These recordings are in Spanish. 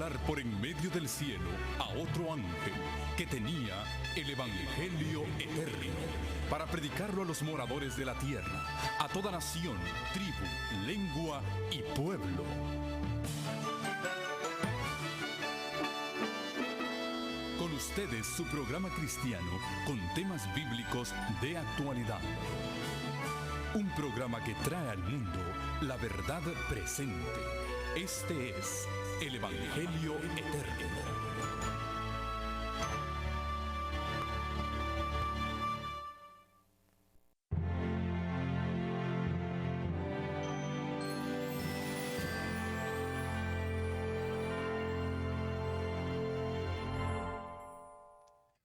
hablar por en medio del cielo a otro ángel que tenía el Evangelio eterno, para predicarlo a los moradores de la tierra, a toda nación, tribu, lengua y pueblo. Con ustedes su programa cristiano con temas bíblicos de actualidad. Un programa que trae al mundo la verdad presente. Este es el Evangelio eterno.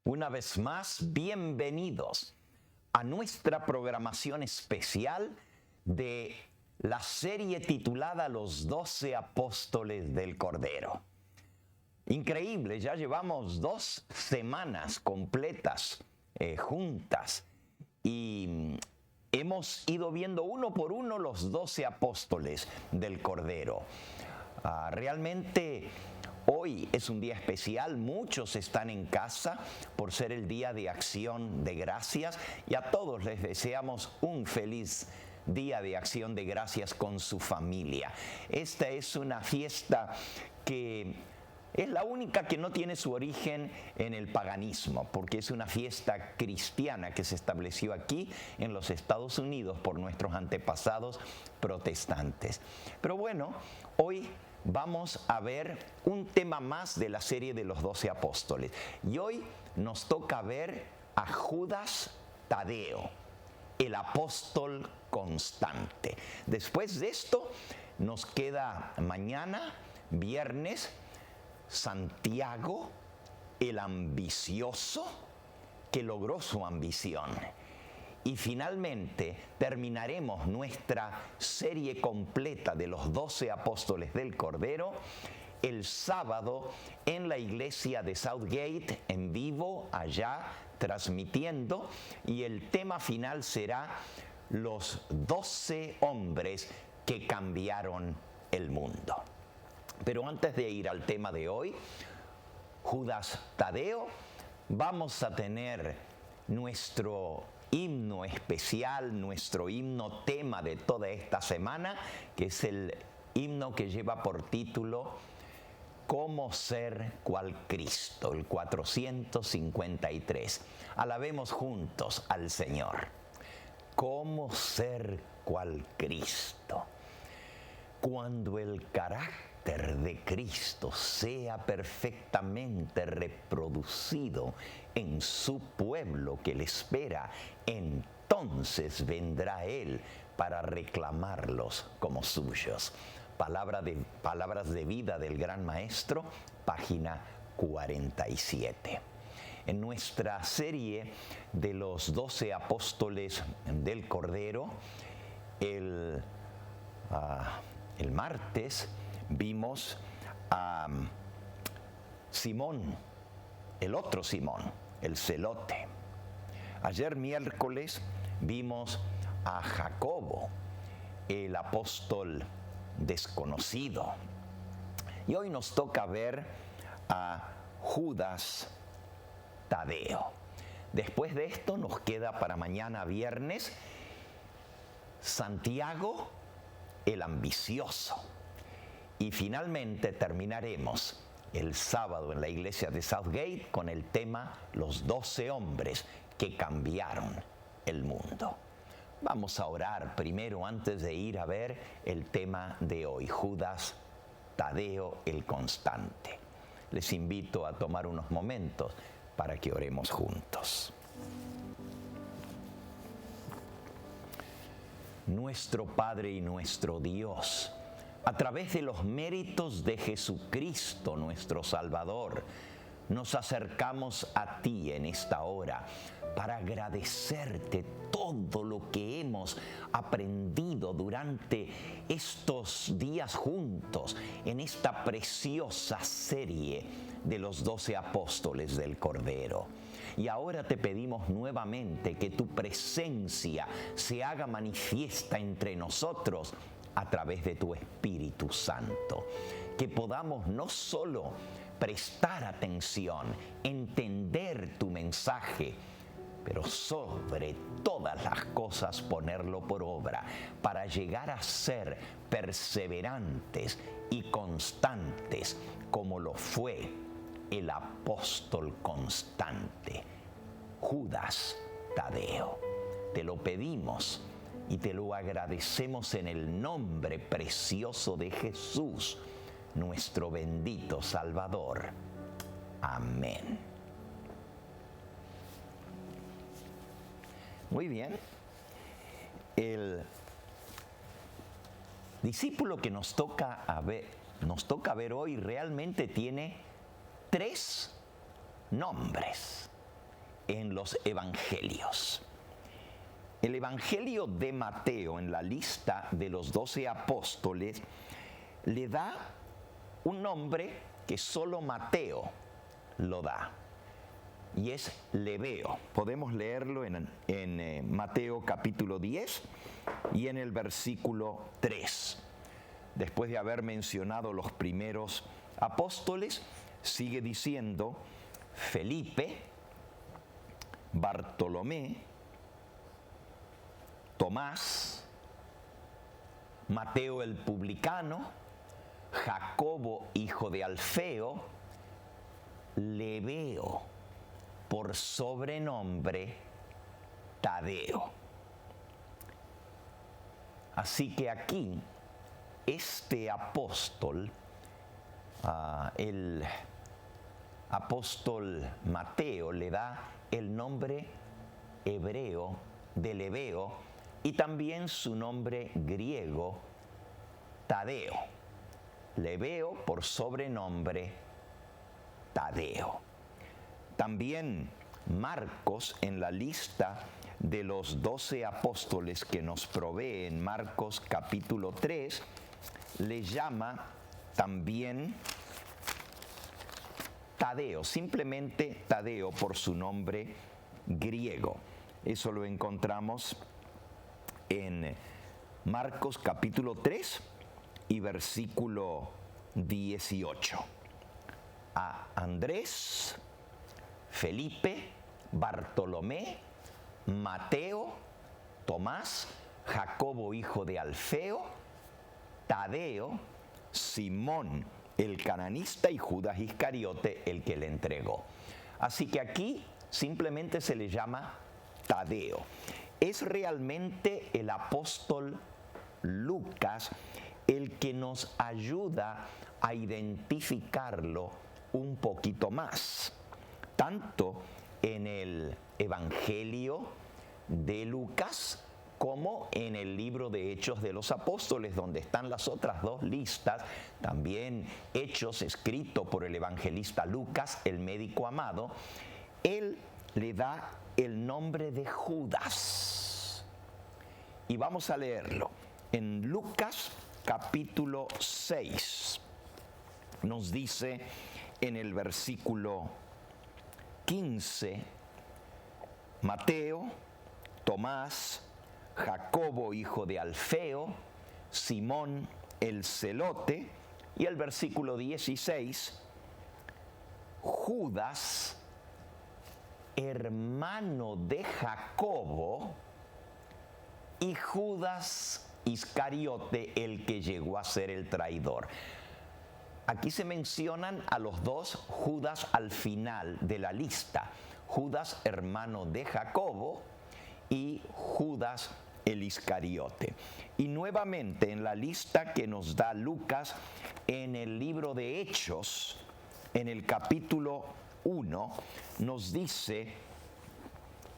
Una vez más, bienvenidos a nuestra programación especial de la serie titulada Los 12 Apóstoles del Cordero. Increíble, ya llevamos 2 semanas completas juntas y hemos ido viendo uno por uno los 12 apóstoles del Cordero. Realmente hoy es un día especial, muchos están en casa por ser el Día de Acción de Gracias y a todos les deseamos un feliz Día de Acción de Gracias con su familia. Esta es una fiesta que es la única que no tiene su origen en el paganismo, porque es una fiesta cristiana que se estableció aquí en los Estados Unidos por nuestros antepasados protestantes. Pero bueno, hoy vamos a ver un tema más de la serie de los 12 apóstoles. Y hoy nos toca ver a Judas Tadeo, el apóstol constante. Después de esto, nos queda mañana, viernes, Santiago, el ambicioso que logró su ambición. Y finalmente terminaremos nuestra serie completa de los 12 apóstoles del Cordero el sábado en la iglesia de Southgate, en vivo, allá transmitiendo. Y el tema final será los 12 hombres que cambiaron el mundo. Pero antes de ir al tema de hoy, Judas Tadeo, vamos a tener nuestro himno especial, nuestro himno tema de toda esta semana, que es el himno que lleva por título Cómo ser cual Cristo, el 453. Alabemos juntos al Señor. Cómo ser cual Cristo. Cuando el carácter de Cristo sea perfectamente reproducido en su pueblo que le espera, entonces vendrá Él para reclamarlos como suyos. Palabras de vida del Gran Maestro, página 47. En nuestra serie de los 12 apóstoles del Cordero, el martes vimos a Simón, el otro Simón, el celote. Ayer miércoles vimos a Jacobo, el apóstol desconocido. Y hoy nos toca ver a Judas Tadeo. Después de esto nos queda para mañana viernes Santiago, el ambicioso. Y finalmente terminaremos el sábado en la iglesia de Southgate con el tema Los 12 hombres que cambiaron el mundo. Vamos a orar primero antes de ir a ver el tema de hoy, Judas Tadeo el constante. Les invito a tomar unos momentos para que oremos juntos. Nuestro Padre y nuestro Dios, a través de los méritos de Jesucristo, nuestro Salvador, nos acercamos a ti en esta hora para agradecerte todo lo que hemos aprendido durante estos días juntos en esta preciosa serie de los 12 apóstoles del Cordero. Y ahora te pedimos nuevamente que tu presencia se haga manifiesta entre nosotros a través de tu Espíritu Santo. que podamos no solo prestar atención, entender tu mensaje, pero sobre todas las cosas ponerlo por obra para llegar a ser perseverantes y constantes como lo fue el apóstol constante, Judas Tadeo. Te lo pedimos y te lo agradecemos en el nombre precioso de Jesús, nuestro bendito Salvador. Amén. Muy bien. El discípulo que nos toca ver hoy realmente tiene 3 nombres en los evangelios. El evangelio de Mateo, en la lista de los 12 apóstoles, le da un nombre que solo Mateo lo da, y es Lebeo. Podemos leerlo en Mateo capítulo 10 y en el versículo 3. Después de haber mencionado los primeros apóstoles, sigue diciendo Felipe, Bartolomé, Tomás, Mateo el publicano, Jacobo hijo de Alfeo, Lebeo, por sobrenombre Tadeo. Así que aquí este apóstol, el apóstol Mateo, le da el nombre hebreo de Lebeo y también su nombre griego Tadeo. Lebeo por sobrenombre Tadeo. También Marcos, en la lista de los 12 apóstoles que nos provee en Marcos capítulo 3, le llama también Tadeo, simplemente Tadeo por su nombre griego. Eso lo encontramos en Marcos capítulo 3 y versículo 18. A Andrés, Felipe, Bartolomé, Mateo, Tomás, Jacobo hijo de Alfeo, Tadeo, Simón el cananista y Judas Iscariote el que le entregó. Así que aquí simplemente se le llama Tadeo. Es realmente el apóstol Lucas el que nos ayuda a identificarlo un poquito más, tanto en el Evangelio de Lucas como en el libro de Hechos de los Apóstoles, donde están las otras 2 listas, también Hechos escrito por el evangelista Lucas, el médico amado. Él le da el nombre de Judas. Y vamos a leerlo. En Lucas capítulo 6 nos dice en el versículo 15, Mateo, Tomás, Jacobo hijo de Alfeo, Simón el celote, y el versículo 16, Judas, hermano de Jacobo, y Judas Iscariote, el que llegó a ser el traidor. Aquí se mencionan a los 2 Judas al final de la lista. Judas, hermano de Jacobo, y Judas el Iscariote. Y nuevamente en la lista que nos da Lucas en el libro de Hechos, en el capítulo 1, nos dice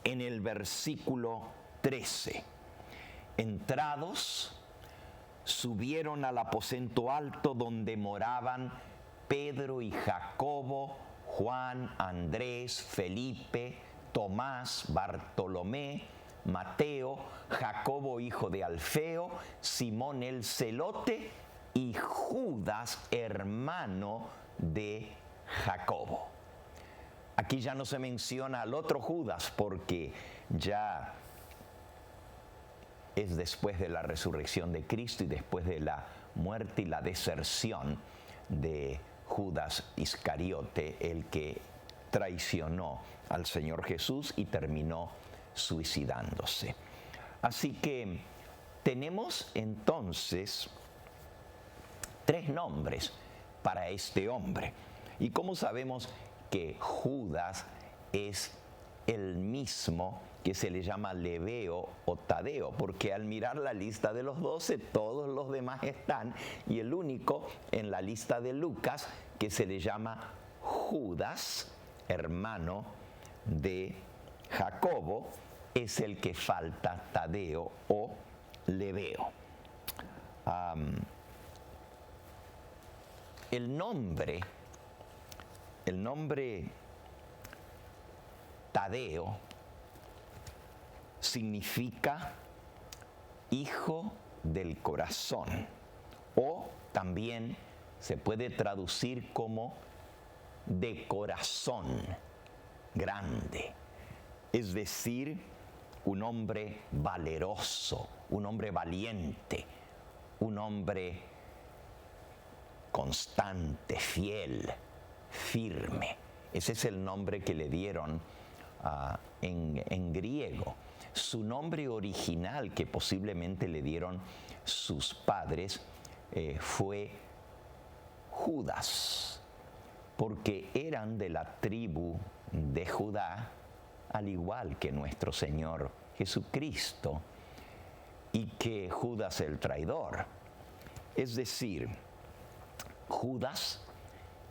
en el versículo 13, entrados, subieron al aposento alto donde moraban Pedro y Jacobo, Juan, Andrés, Felipe, Tomás, Bartolomé, Mateo, Jacobo hijo de Alfeo, Simón el celote y Judas hermano de Jacobo. Aquí ya no se menciona al otro Judas porque ya es después de la resurrección de Cristo y después de la muerte y la deserción de Judas Iscariote, el que traicionó al Señor Jesús y terminó suicidándose. Así que tenemos entonces 3 nombres para este hombre. ¿Y cómo sabemos que Judas es el mismo que se le llama Lebeo o Tadeo? Porque al mirar la lista de los 12, todos los demás están, y el único en la lista de Lucas que se le llama Judas, hermano de Jacobo, es el que falta, Tadeo o Lebeo. El nombre Tadeo significa hijo del corazón, o también se puede traducir como de corazón grande, es decir, un hombre valeroso, un hombre valiente, un hombre constante, fiel, firme. Ese es el nombre que le dieron en griego. Su nombre original, que posiblemente le dieron sus padres, fue Judas, porque eran de la tribu de Judá, al igual que nuestro Señor Jesucristo, y que Judas el traidor. Es decir, Judas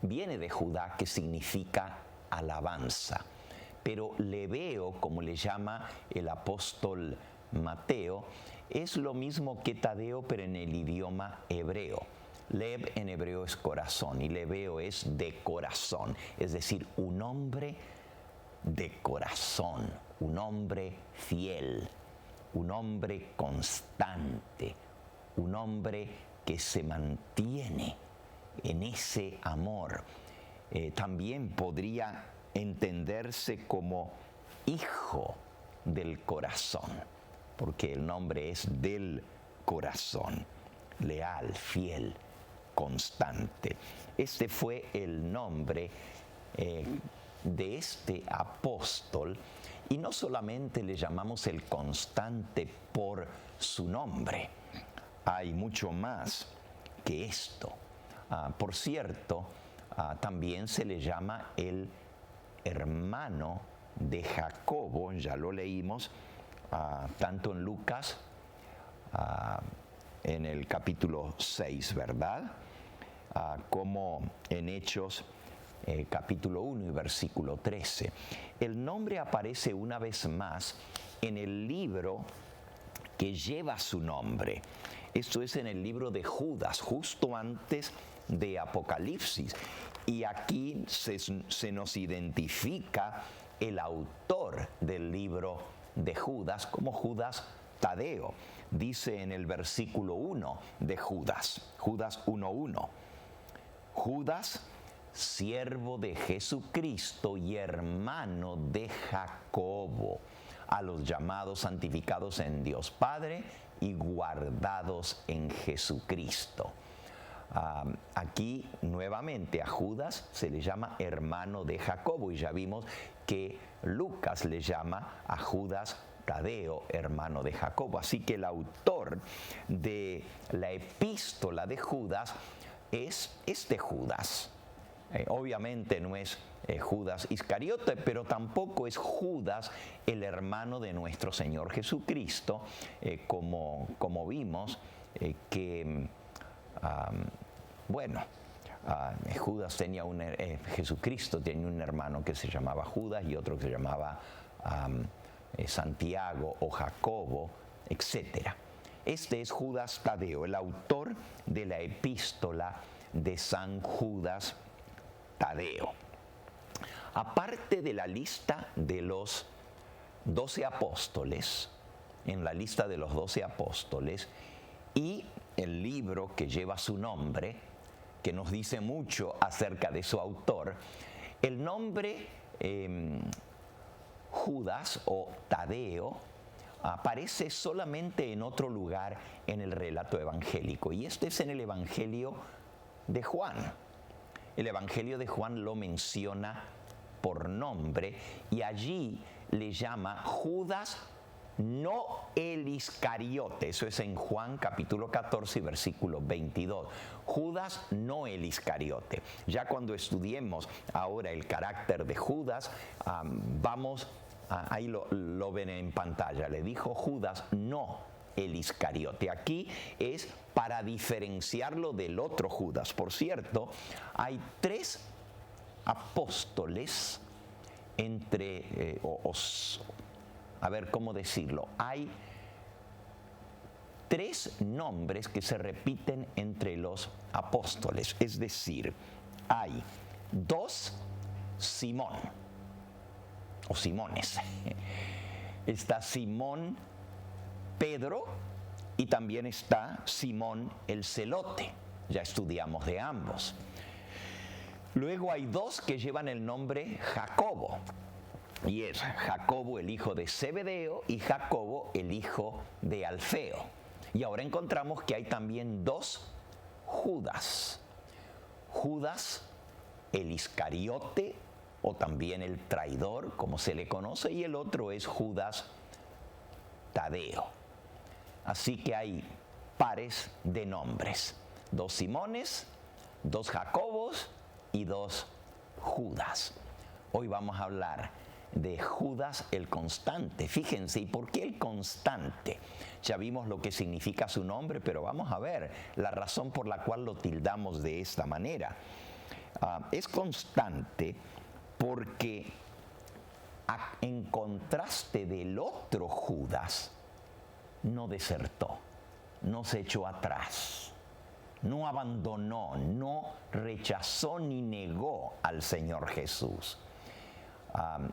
viene de Judá, que significa alabanza, pero Lebeo, como le llama el apóstol Mateo, es lo mismo que Tadeo, pero en el idioma hebreo. Lev en hebreo es corazón y Lebeo es de corazón, es decir, un hombre de corazón, un hombre fiel, un hombre constante, un hombre que se mantiene en ese amor. También podría entenderse como hijo del corazón, porque el nombre es del corazón, leal, fiel, constante. Este fue el nombre de este apóstol, y no solamente le llamamos el constante por su nombre, hay mucho más que esto. Por cierto, también se le llama el hermano de Jacobo, ya lo leímos, tanto en Lucas, en el capítulo 6, ¿verdad? Como en Hechos, capítulo 1 y versículo 13. El nombre aparece una vez más en el libro que lleva su nombre. Esto es en el libro de Judas, justo antes de Apocalipsis. Y aquí se nos identifica el autor del libro de Judas como Judas Tadeo. Dice en el versículo 1 de Judas 1:1, Judas, siervo de Jesucristo y hermano de Jacobo, a los llamados, santificados en Dios Padre y guardados en Jesucristo. Aquí nuevamente a Judas se le llama hermano de Jacobo, y ya vimos que Lucas le llama a Judas Tadeo, hermano de Jacobo. Así que el autor de la epístola de Judas es este Judas. Obviamente no es Judas Iscariote, pero tampoco es Judas el hermano de nuestro Señor Jesucristo, como vimos que Judas tenía Jesucristo tenía un hermano que se llamaba Judas y otro que se llamaba Santiago o Jacobo, etc. Este es Judas Tadeo, el autor de la epístola de San Judas Tadeo. Aparte de la lista de los 12 apóstoles, en la lista de los 12 apóstoles, y el libro que lleva su nombre, que nos dice mucho acerca de su autor, el nombre Judas o Tadeo aparece solamente en otro lugar en el relato evangélico, y este es en el Evangelio de Juan. el Evangelio de Juan lo menciona por nombre y allí le llama Judas no el Iscariote. Eso es en Juan capítulo 14 y versículo 22. Judas no el Iscariote. Ya cuando estudiemos ahora el carácter de Judas, ahí lo ven en pantalla. Le dijo Judas no el Iscariote. Aquí es para diferenciarlo del otro Judas. Por cierto, hay 3 apóstoles a ver cómo decirlo. Hay 3 nombres que se repiten entre los apóstoles. Es decir, hay 2 Simón o Simones. Está Simón Pedro y también está Simón el Celote. Ya estudiamos de ambos. Luego hay 2 que llevan el nombre Jacobo. Y es Jacobo el hijo de Zebedeo y Jacobo el hijo de Alfeo. Y ahora encontramos que hay también 2 Judas. Judas el Iscariote o también el traidor, como se le conoce, y el otro es Judas Tadeo. Así que hay pares de nombres. 2 Simones, 2 Jacobos y 2 Judas. Hoy vamos a hablar de Judas el constante. Fíjense, ¿y por qué el constante? Ya vimos lo que significa su nombre, pero vamos a ver la razón por la cual lo tildamos de esta manera. Es constante porque en contraste del otro Judas, no desertó, no se echó atrás, no abandonó, no rechazó ni negó al Señor Jesús.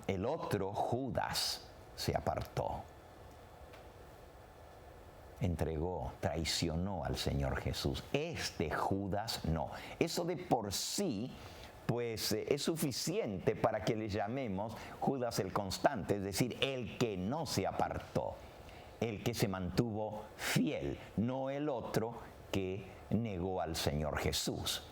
El otro Judas se apartó, entregó, traicionó al Señor Jesús. Este Judas no. Eso de por sí pues es suficiente para que le llamemos Judas el constante, es decir, el que no se apartó, el que se mantuvo fiel, no el otro que negó al Señor Jesús.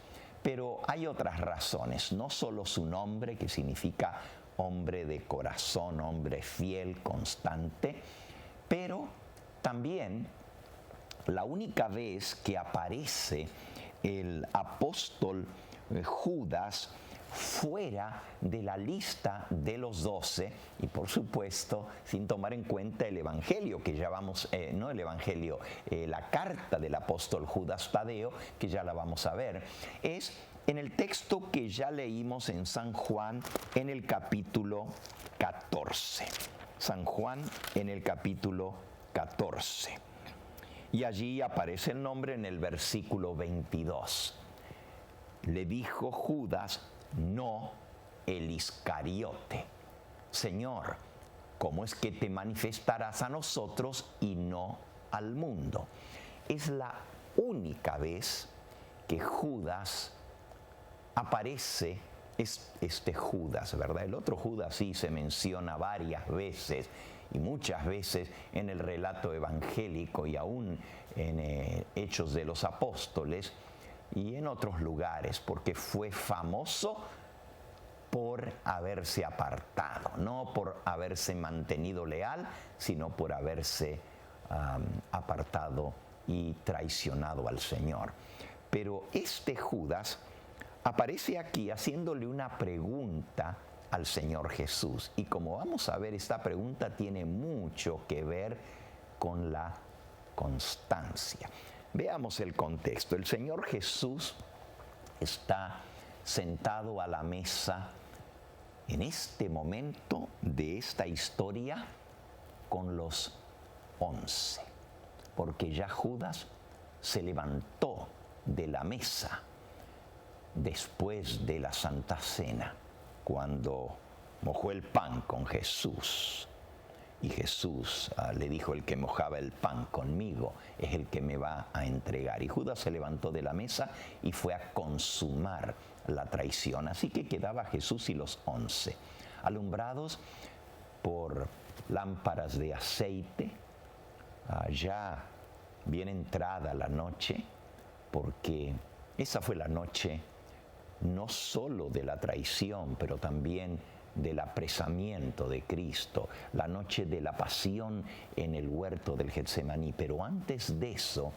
Pero hay otras razones, no solo su nombre, que significa hombre de corazón, hombre fiel, constante, pero también la única vez que aparece el apóstol Judas fuera de la lista de los 12 y por supuesto sin tomar en cuenta el evangelio que ya vamos, no el evangelio, la carta del apóstol Judas Tadeo, que ya la vamos a ver, es en el texto que ya leímos en San Juan en el capítulo 14. San Juan en el capítulo 14. Y allí aparece el nombre en el versículo 22. Le dijo Judas, no el Iscariote: Señor, ¿cómo es que te manifestarás a nosotros y no al mundo? Es la única vez que Judas aparece, este Judas, ¿verdad? El otro Judas sí se menciona varias veces y muchas veces en el relato evangélico y aún en Hechos de los Apóstoles y en otros lugares, porque fue famoso por haberse apartado, no por haberse mantenido leal, sino por haberse apartado y traicionado al Señor. Pero este Judas aparece aquí haciéndole una pregunta al Señor Jesús. Y como vamos a ver, esta pregunta tiene mucho que ver con la constancia. Veamos el contexto. El Señor Jesús está sentado a la mesa en este momento de esta historia con los 11, porque ya Judas se levantó de la mesa después de la Santa Cena, cuando mojó el pan con Jesús. Y Jesús le dijo, el que mojaba el pan conmigo es el que me va a entregar. Y Judas se levantó de la mesa y fue a consumar la traición. Así que quedaba Jesús y los 11, alumbrados por lámparas de aceite, ya bien entrada la noche, porque esa fue la noche no solo de la traición, pero también del apresamiento de Cristo, la noche de la pasión en el huerto del Getsemaní. Pero antes de eso,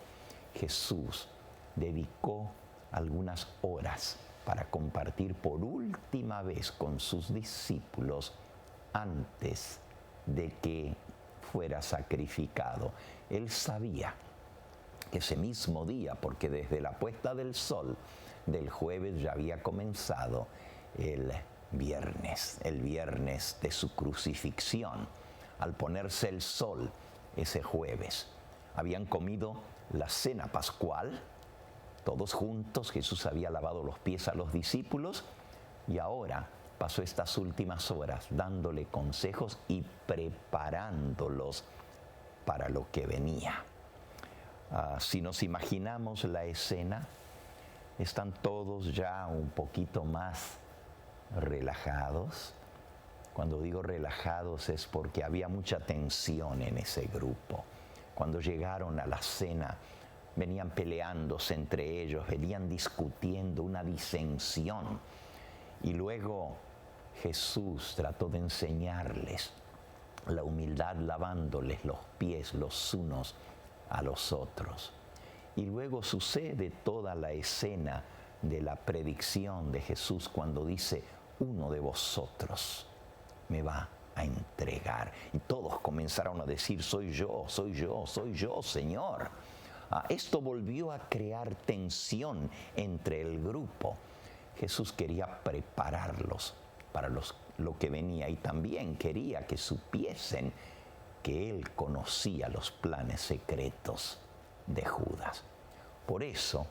Jesús dedicó algunas horas para compartir por última vez con sus discípulos antes de que fuera sacrificado. Él sabía que ese mismo día, porque desde la puesta del sol del jueves ya había comenzado el viernes de su crucifixión. Al ponerse el sol ese jueves, habían comido la cena pascual, todos juntos. Jesús había lavado los pies a los discípulos y ahora pasó estas últimas horas dándole consejos y preparándolos para lo que venía. Si nos imaginamos la escena, están todos ya un poquito más relajados. Cuando digo relajados es porque había mucha tensión en ese grupo. Cuando llegaron a la cena, venían peleándose entre ellos, venían discutiendo, una disensión. Y luego Jesús trató de enseñarles la humildad, lavándoles los pies los unos a los otros. Y luego sucede toda la escena de la predicción de Jesús cuando dice: uno de vosotros me va a entregar. Y todos comenzaron a decir: soy yo, soy yo, soy yo, Señor. Esto volvió a crear tensión entre el grupo. Jesús quería prepararlos para lo que venía y también quería que supiesen que Él conocía los planes secretos de Judas. Por eso,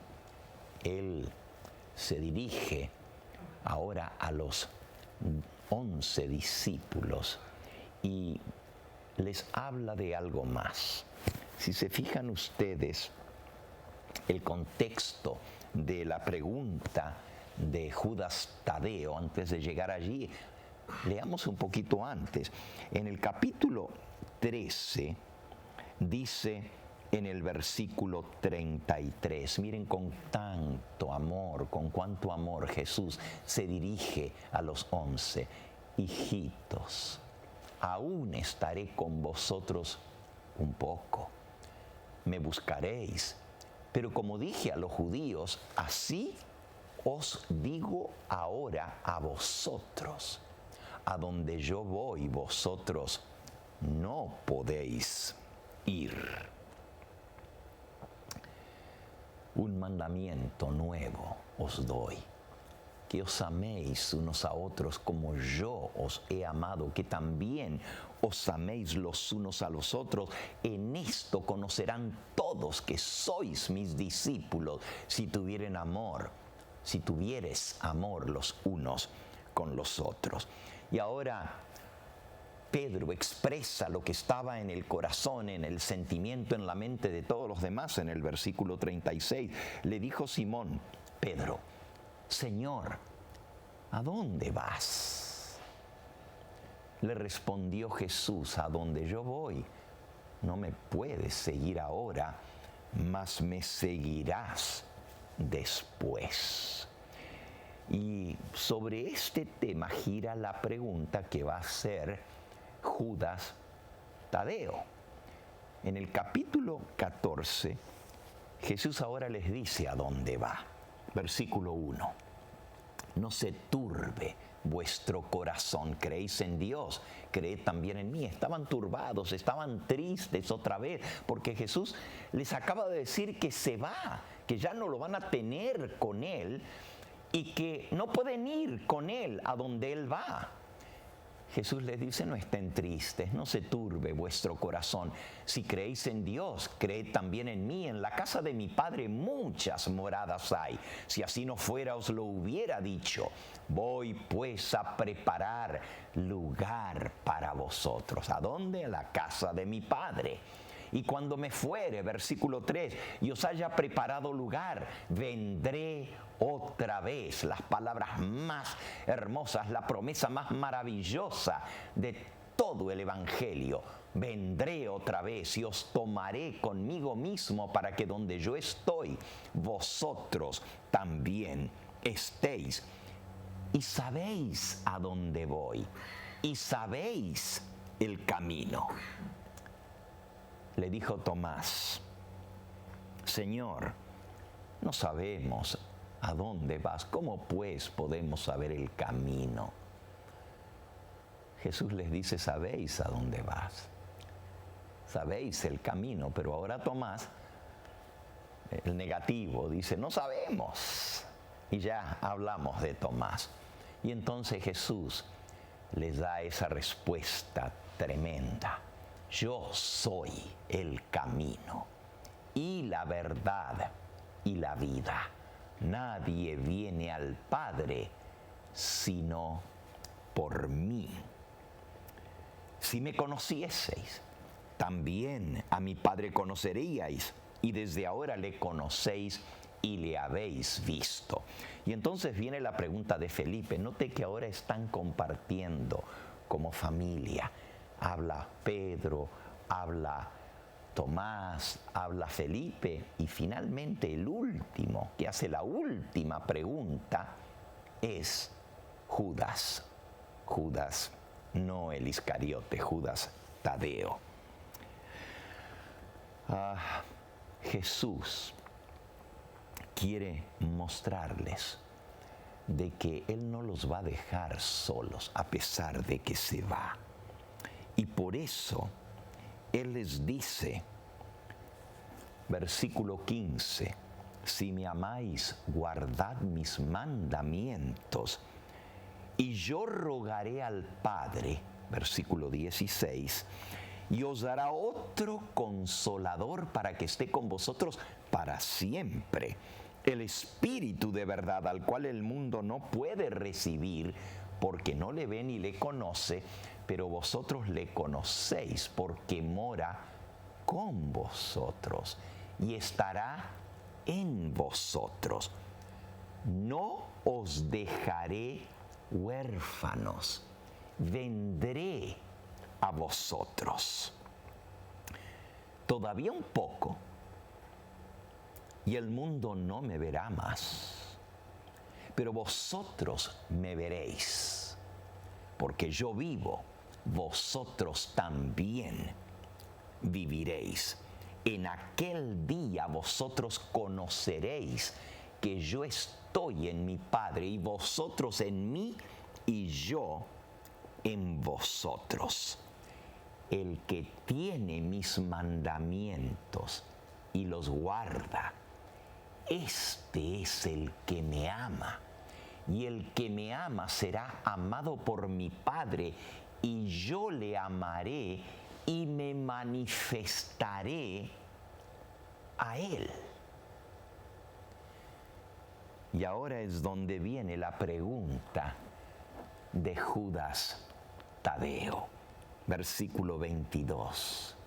Él se dirige ahora a los 11 discípulos y les habla de algo más. Si se fijan ustedes, el contexto de la pregunta de Judas Tadeo, antes de llegar allí, leamos un poquito antes. En el capítulo 13 dice en el versículo 33, miren con tanto amor, con cuánto amor Jesús se dirige a los 11. Hijitos, aún estaré con vosotros un poco. Me buscaréis, pero como dije a los judíos, así os digo ahora a vosotros. A donde yo voy, vosotros no podéis ir. Un mandamiento nuevo os doy, que os améis unos a otros como yo os he amado, que también os améis los unos a los otros. En esto conocerán todos que sois mis discípulos, si tuvieres amor los unos con los otros. Y ahora Pedro expresa lo que estaba en el corazón, en el sentimiento, en la mente de todos los demás. En el versículo 36 le dijo Simón Pedro: Señor, ¿a dónde vas? Le respondió Jesús: a donde yo voy, no me puedes seguir ahora, mas me seguirás después. Y sobre este tema gira la pregunta que va a hacer Judas Tadeo. En el capítulo 14, Jesús ahora les dice a dónde va. Versículo 1. No se turbe vuestro corazón, creéis en Dios, creed también en mí. Estaban turbados, estaban tristes otra vez, porque Jesús les acaba de decir que se va, que ya no lo van a tener con Él y que no pueden ir con Él a donde Él va. Jesús les dice: no estén tristes, no se turbe vuestro corazón. Si creéis en Dios, creed también en mí. En la casa de mi Padre muchas moradas hay. Si así no fuera, os lo hubiera dicho. Voy pues a preparar lugar para vosotros. ¿A dónde? A la casa de mi Padre. Y cuando me fuere, versículo 3, y os haya preparado lugar, vendré otra vez. Las palabras más hermosas, la promesa más maravillosa de todo el Evangelio. Vendré otra vez y os tomaré conmigo mismo, para que donde yo estoy, vosotros también estéis y sabéis a dónde voy y sabéis el camino. Le dijo Tomás: Señor, no sabemos a dónde vas, ¿cómo pues podemos saber el camino? Jesús les dice: sabéis a dónde vas, sabéis el camino. Pero ahora Tomás, el negativo, dice: no sabemos. Y ya hablamos de Tomás. Y entonces Jesús les da esa respuesta tremenda: yo soy el camino y la verdad y la vida. Nadie viene al Padre sino por mí. Si me conocieseis, también a mi Padre conoceríais, y desde ahora le conocéis y le habéis visto. Y entonces viene la pregunta de Felipe. Note que ahora están compartiendo como familia. Habla Pedro, habla Tomás, habla Felipe, y finalmente el último que hace la última pregunta es Judas. Judas, no el Iscariote, Judas Tadeo. Jesús quiere mostrarles de que Él no los va a dejar solos a pesar de que se va. Y por eso Él les dice, versículo 15, si me amáis, guardad mis mandamientos, y yo rogaré al Padre, versículo 16, y os dará otro consolador para que esté con vosotros para siempre, el Espíritu de verdad, al cual el mundo no puede recibir porque no le ve ni le conoce, pero vosotros le conocéis porque mora con vosotros y estará en vosotros. No os dejaré huérfanos, vendré a vosotros. Todavía un poco y el mundo no me verá más, pero vosotros me veréis, porque yo vivo, vosotros también viviréis. En aquel día vosotros conoceréis que yo estoy en mi Padre y vosotros en mí y yo en vosotros. El que tiene mis mandamientos y los guarda, este es el que me ama. Y el que me ama será amado por mi Padre, y yo le amaré y me manifestaré a él. Y ahora es donde viene la pregunta de Judas Tadeo, versículo 22.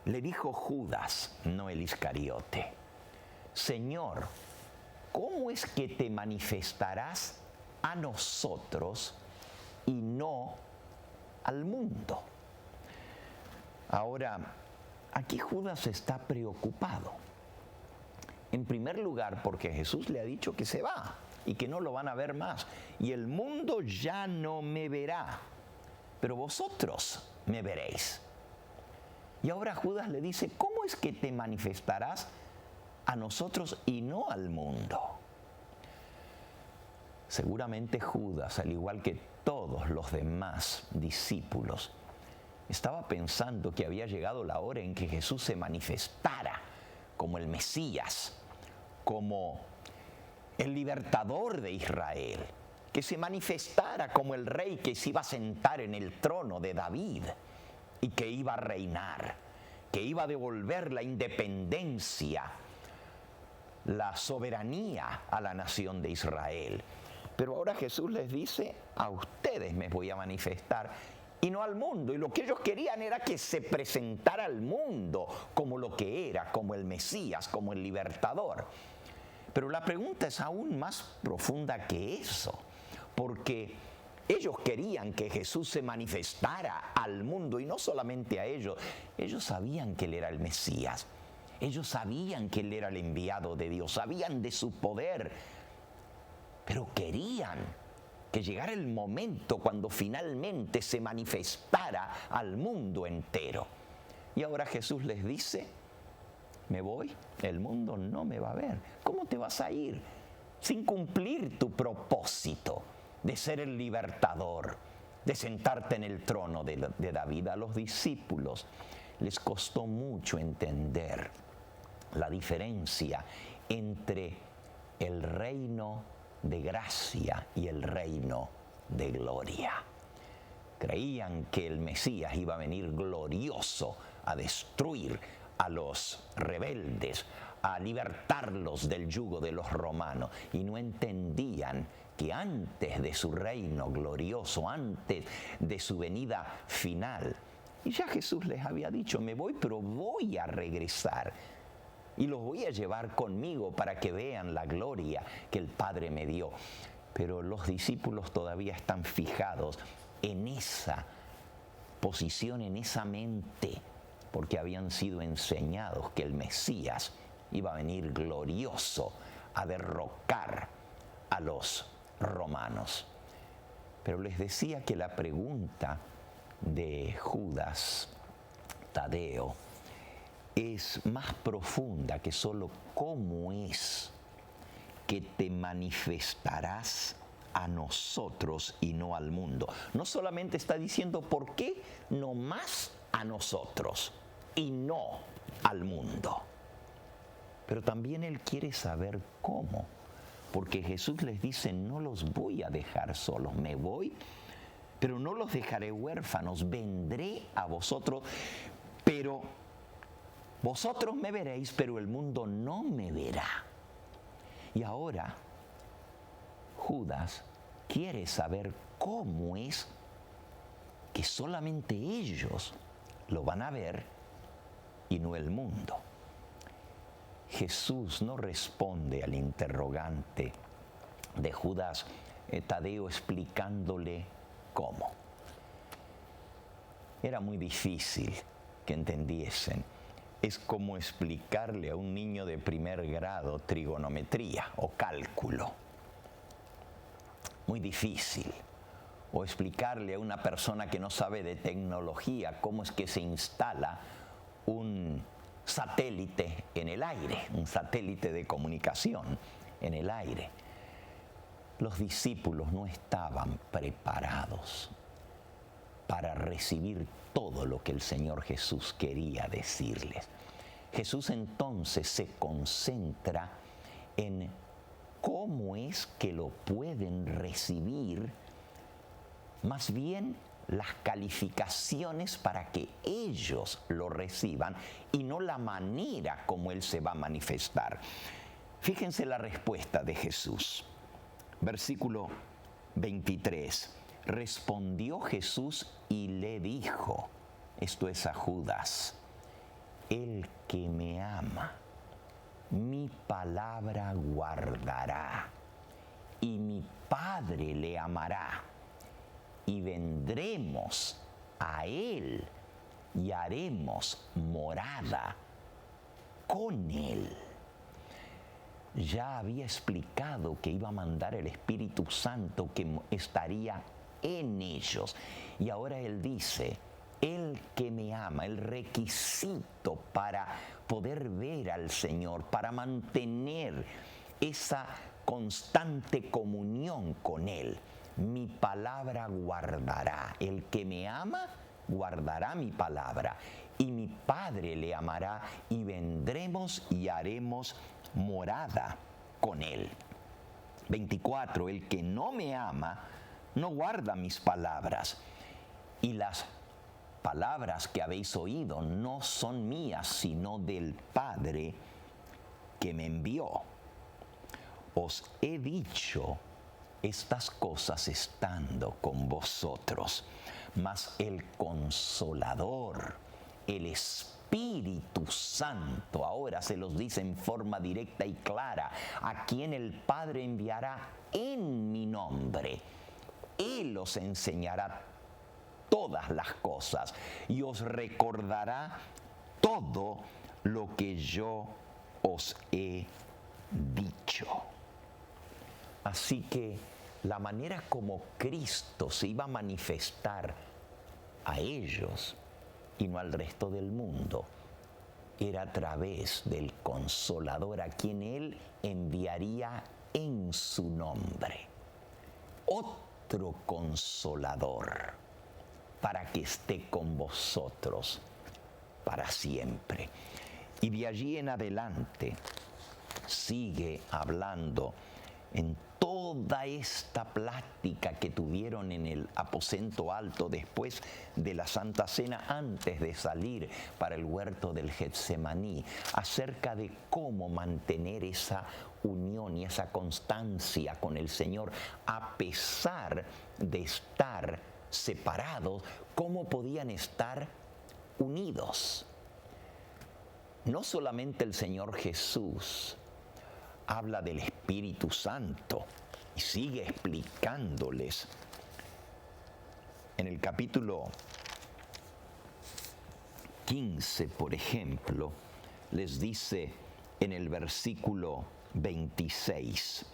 Le dijo Judas, no el Iscariote: Señor, ¿cómo es que te manifestarás a nosotros y no al mundo? Ahora, aquí Judas está preocupado. En primer lugar, porque Jesús le ha dicho que se va y que no lo van a ver más. Y el mundo ya no me verá, pero vosotros me veréis. Y ahora Judas le dice: ¿cómo es que te manifestarás a nosotros y no al mundo? Seguramente Judas, al igual que todos los demás discípulos, estaba pensando que había llegado la hora en que Jesús se manifestara como el Mesías, como el libertador de Israel, que se manifestara como el rey que se iba a sentar en el trono de David y que iba a reinar, que iba a devolver la independencia, la soberanía a la nación de Israel. Pero ahora Jesús les dice: a ustedes me voy a manifestar y no al mundo. Y lo que ellos querían era que se presentara al mundo como lo que era, como el Mesías, como el libertador. Pero la pregunta es aún más profunda que eso, porque ellos querían que Jesús se manifestara al mundo, y no solamente a ellos. Ellos sabían que Él era el Mesías, ellos sabían que Él era el enviado de Dios, sabían de su poder, pero querían que llegara el momento cuando finalmente se manifestara al mundo entero. Y ahora Jesús les dice, me voy, el mundo no me va a ver. ¿Cómo te vas a ir sin cumplir tu propósito de ser el libertador, de sentarte en el trono de David? A los discípulos les costó mucho entender la diferencia entre el reino de gracia y el reino de gloria. Creían que el Mesías iba a venir glorioso a destruir a los rebeldes, a libertarlos del yugo de los romanos, y no entendían que antes de su reino glorioso, antes de su venida final, y ya Jesús les había dicho, me voy, pero voy a regresar y los voy a llevar conmigo para que vean la gloria que el Padre me dio. Pero los discípulos todavía están fijados en esa posición, en esa mente, porque habían sido enseñados que el Mesías iba a venir glorioso a derrocar a los romanos. Pero les decía que la pregunta de Judas Tadeo es más profunda que solo cómo es que te manifestarás a nosotros y no al mundo. No solamente está diciendo por qué, no más a nosotros y no al mundo. Pero también él quiere saber cómo, porque Jesús les dice, no los voy a dejar solos, me voy, pero no los dejaré huérfanos, vendré a vosotros, pero vosotros me veréis, pero el mundo no me verá. Y ahora Judas quiere saber cómo es que solamente ellos lo van a ver y no el mundo. Jesús no responde al interrogante de Judas Tadeo explicándole cómo. Era muy difícil que entendiesen. Es como explicarle a un niño de primer grado trigonometría o cálculo. Muy difícil. O explicarle a una persona que no sabe de tecnología cómo es que se instala un satélite en el aire, un satélite de comunicación en el aire. Los discípulos no estaban preparados para recibir todo lo que el Señor Jesús quería decirles. Jesús entonces se concentra en cómo es que lo pueden recibir, más bien las calificaciones para que ellos lo reciban y no la manera como Él se va a manifestar. Fíjense la respuesta de Jesús. Versículo 23. Respondió Jesús y le dijo, esto es a Judas, el que me ama, mi palabra guardará, y mi Padre le amará, y vendremos a él y haremos morada con él. Ya había explicado que iba a mandar el Espíritu Santo que estaría en ellos. Y ahora él dice, el que me ama, el requisito para poder ver al Señor, para mantener esa constante comunión con Él. Mi palabra guardará. El que me ama, guardará mi palabra. Y mi Padre le amará y vendremos y haremos morada con Él. 24. El que no me ama, no guarda mis palabras. Y las palabras que habéis oído no son mías, sino del Padre que me envió. Os he dicho estas cosas estando con vosotros, mas el Consolador, el Espíritu Santo, ahora se los dice en forma directa y clara, a quien el Padre enviará en mi nombre. Él os enseñará todas las cosas y os recordará todo lo que yo os he dicho. Así que la manera como Cristo se iba a manifestar a ellos y no al resto del mundo era a través del Consolador, a quien Él enviaría en su nombre. Otro Consolador para que esté con vosotros para siempre. Y de allí en adelante sigue hablando en toda esta plática que tuvieron en el aposento alto después de la Santa Cena, antes de salir para el huerto del Getsemaní, acerca de cómo mantener esa unión y esa constancia con el Señor a pesar de estar separados, cómo podían estar unidos. No solamente el Señor Jesús habla del Espíritu Santo y sigue explicándoles. En el capítulo 15, por ejemplo, les dice en el versículo 26,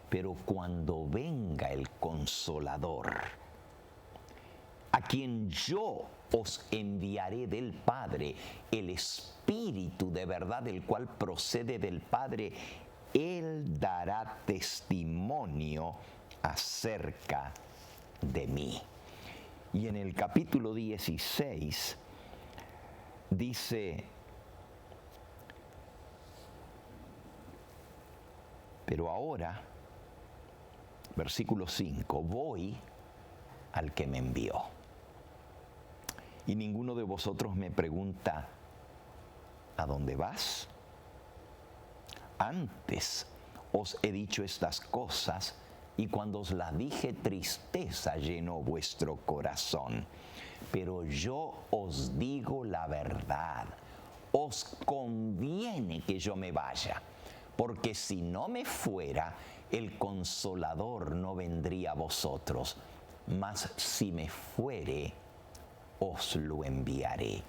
pero cuando venga el Consolador, a quien yo os enviaré del Padre, el Espíritu de verdad, el cual procede del Padre, Él dará testimonio acerca de mí. Y en el capítulo 16 dice, pero ahora, versículo 5, voy al que me envió. Y ninguno de vosotros me pregunta, ¿a dónde vas? Antes os he dicho estas cosas, y cuando os las dije, tristeza llenó vuestro corazón. Pero yo os digo la verdad, os conviene que yo me vaya, porque si no me fuera, el Consolador no vendría a vosotros, mas si me fuere, os lo enviaré.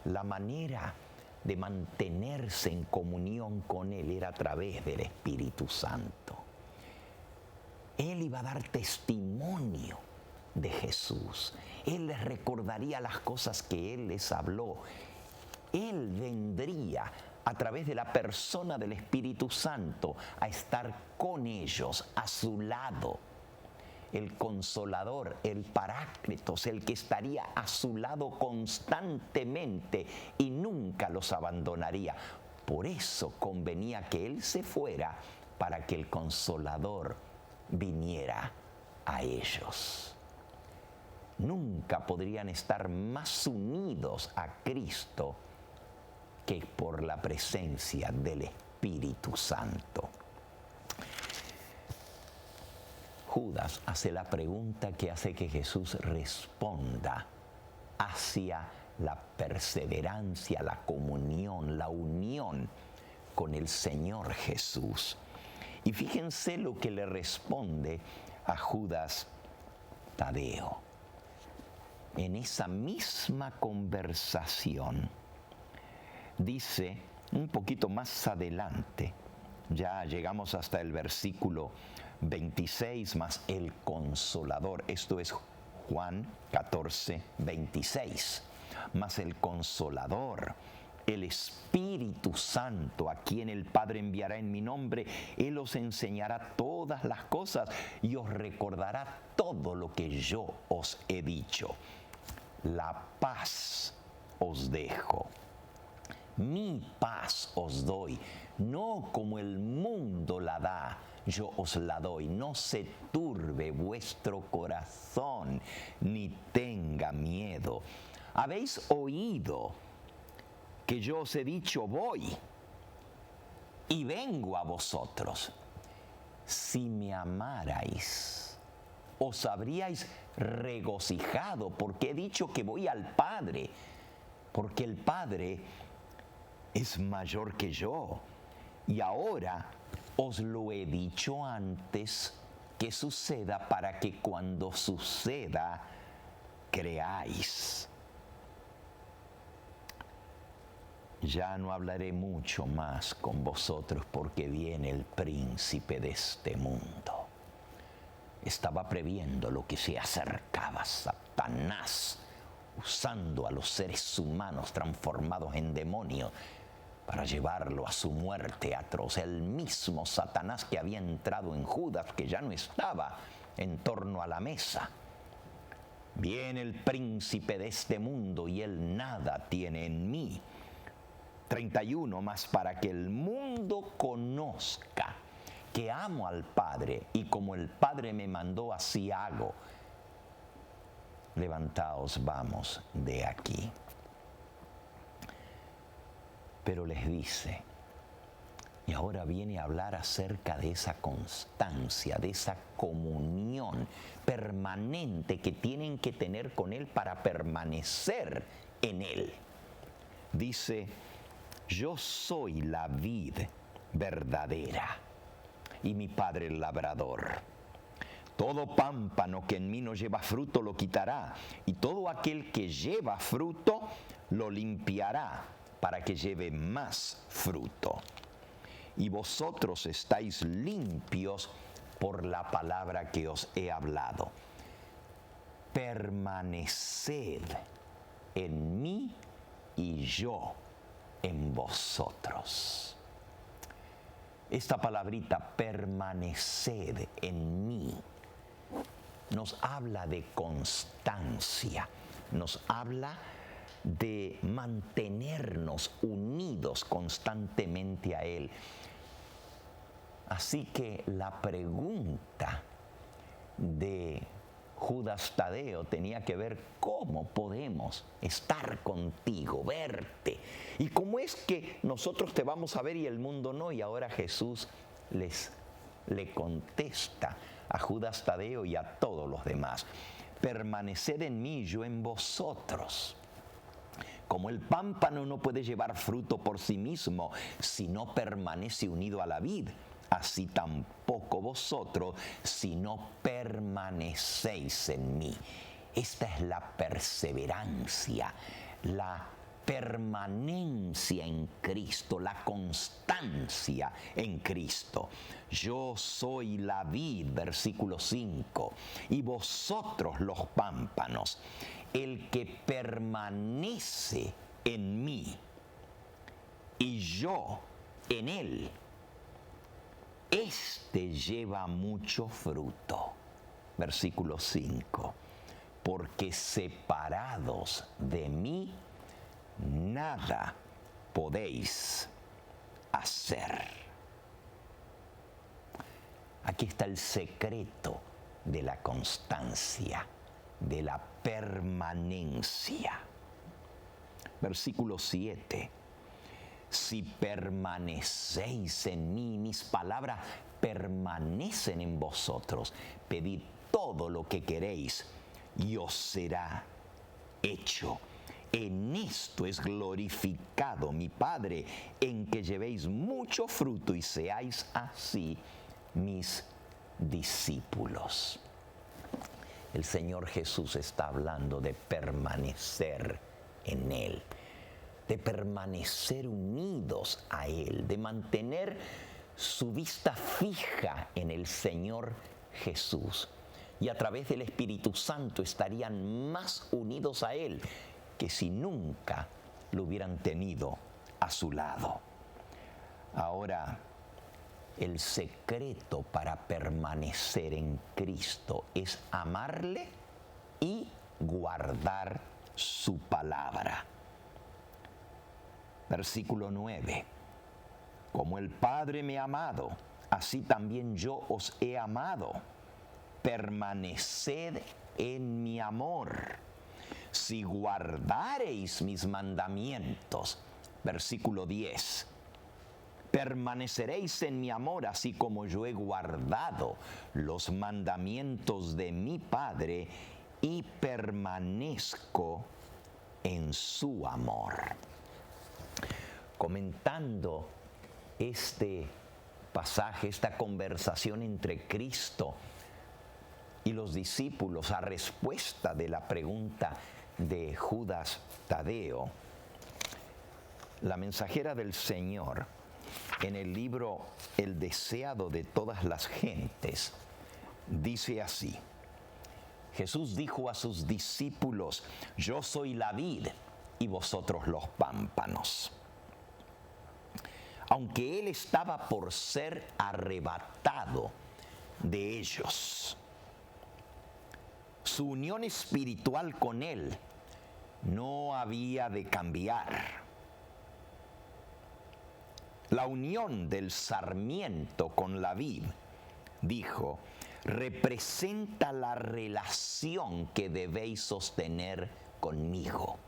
La manera de mantenerse en comunión con Él era a través del Espíritu Santo. Él iba a dar testimonio de Jesús. Él les recordaría las cosas que Él les habló. Él vendría a través de la persona del Espíritu Santo a estar con ellos, a su lado. El Consolador, el Paráclitos, el que estaría a su lado constantemente y nunca los abandonaría. Por eso convenía que Él se fuera para que el Consolador viniera a ellos. Nunca podrían estar más unidos a Cristo que por la presencia del Espíritu Santo. Judas hace la pregunta que hace que Jesús responda hacia la perseverancia, la comunión, la unión con el Señor Jesús. Y fíjense lo que le responde a Judas Tadeo. En esa misma conversación, dice un poquito más adelante, ya llegamos hasta el versículo 26, más el Consolador, esto es Juan 14, 26, más el Consolador, el Espíritu Santo, a quien el Padre enviará en mi nombre, Él os enseñará todas las cosas y os recordará todo lo que yo os he dicho. La paz os dejo, mi paz os doy, no como el mundo la da, yo os la doy. No se turbe vuestro corazón, ni tenga miedo. Habéis oído que yo os he dicho, voy y vengo a vosotros. Si me amarais, os habríais regocijado, porque he dicho que voy al Padre, porque el Padre es mayor que yo. Y ahora os lo he dicho antes que suceda, para que cuando suceda creáis. Ya no hablaré mucho más con vosotros, porque viene el príncipe de este mundo. estaba previendo lo que se acercaba. Satanás, usando a los seres humanos transformados en demonios para llevarlo a su muerte atroz. El mismo Satanás que había entrado en Judas, que ya no estaba en torno a la mesa. Viene el príncipe de este mundo y él nada tiene en mí. 31, más para que el mundo conozca que amo al Padre y como el Padre me mandó, así hago. Levantaos, vamos de aquí. Pero les dice, y ahora viene a hablar acerca de esa constancia, de esa comunión permanente que tienen que tener con Él para permanecer en Él. Dice, yo soy la vid verdadera y mi Padre el labrador. Todo pámpano que en mí no lleva fruto lo quitará, y todo aquel que lleva fruto lo limpiará para que lleve más fruto. Y vosotros estáis limpios por la palabra que os he hablado. Permaneced en mí y yo en vosotros. Esta palabrita, permaneced en mí, nos habla de constancia, nos habla de mantenernos unidos constantemente a Él. Así que la pregunta de Judas Tadeo tenía que ver cómo podemos estar contigo, verte. Y cómo es que nosotros te vamos a ver y el mundo no. Y ahora Jesús le contesta a Judas Tadeo y a todos los demás. Permaneced en mí y yo en vosotros. Como el pámpano no puede llevar fruto por sí mismo si no permanece unido a la vid, así tampoco vosotros si no permanecéis en mí. Esta es la perseverancia, la permanencia en Cristo, la constancia en Cristo. Yo soy la vid, versículo 5, y vosotros los pámpanos. El que permanece en mí y yo en él, este lleva mucho fruto. Versículo 5. Porque separados de mí, nada podéis hacer. Aquí está el secreto de la constancia, de la permanencia. Versículo 7. Si permanecéis en mí, mis palabras permanecen en vosotros, pedid todo lo que queréis y os será hecho. En esto es glorificado mi Padre, en que llevéis mucho fruto y seáis así mis discípulos. El Señor Jesús está hablando de permanecer en Él, de permanecer unidos a Él, de mantener su vista fija en el Señor Jesús. Y a través del Espíritu Santo estarían más unidos a Él que si nunca lo hubieran tenido a su lado. Ahora, el secreto para permanecer en Cristo es amarle y guardar su palabra. Versículo 9. Como el Padre me ha amado, así también yo os he amado. Permaneced en mi amor. Si guardareis mis mandamientos, versículo 10, permaneceréis en mi amor, así como yo he guardado los mandamientos de mi Padre y permanezco en su amor. Comentando este pasaje, esta conversación entre Cristo y los discípulos a respuesta de la pregunta de Judas Tadeo, la mensajera del Señor, en el libro El deseado de todas las gentes, dice así: Jesús dijo a sus discípulos: yo soy la vid y vosotros los pámpanos. Aunque él estaba por ser arrebatado de ellos, su unión espiritual con él no había de cambiar. La unión del sarmiento con la vid, dijo, representa la relación que debéis sostener conmigo.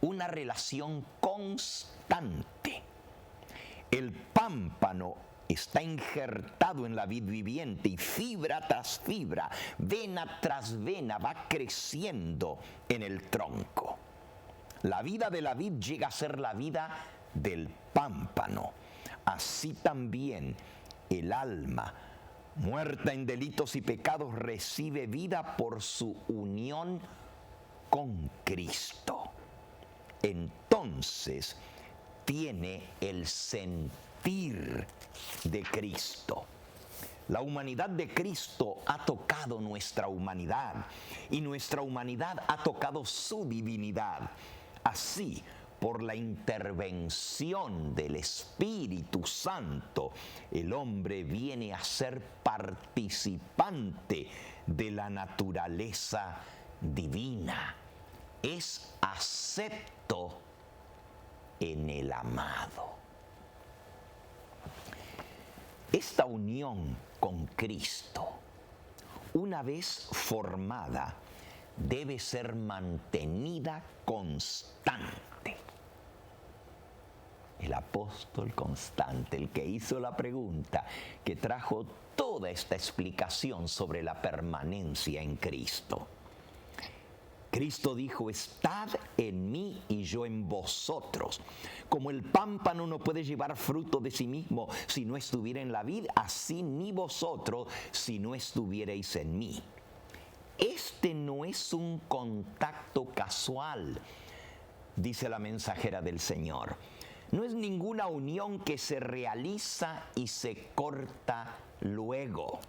Una relación constante. El pámpano está injertado en la vid viviente y fibra tras fibra, vena tras vena va creciendo en el tronco. La vida de la vid llega a ser la vida del pámpano. Así también el alma, muerta en delitos y pecados, recibe vida por su unión con Cristo. Entonces tiene el sentir de Cristo. La humanidad de Cristo ha tocado nuestra humanidad y nuestra humanidad ha tocado su divinidad. Así, por la intervención del Espíritu Santo, el hombre viene a ser participante de la naturaleza divina. Es acepto en el amado. Esta unión con Cristo, una vez formada, debe ser mantenida constante. El apóstol constante, el que hizo la pregunta, que trajo toda esta explicación sobre la permanencia en Cristo. Cristo dijo: estad en mí y yo en vosotros. Como el pámpano no puede llevar fruto de sí mismo si no estuviera en la vid, así ni vosotros si no estuvierais en mí. Este no es un contacto casual, dice la mensajera del Señor. No es ninguna unión que se realiza y se corta luego.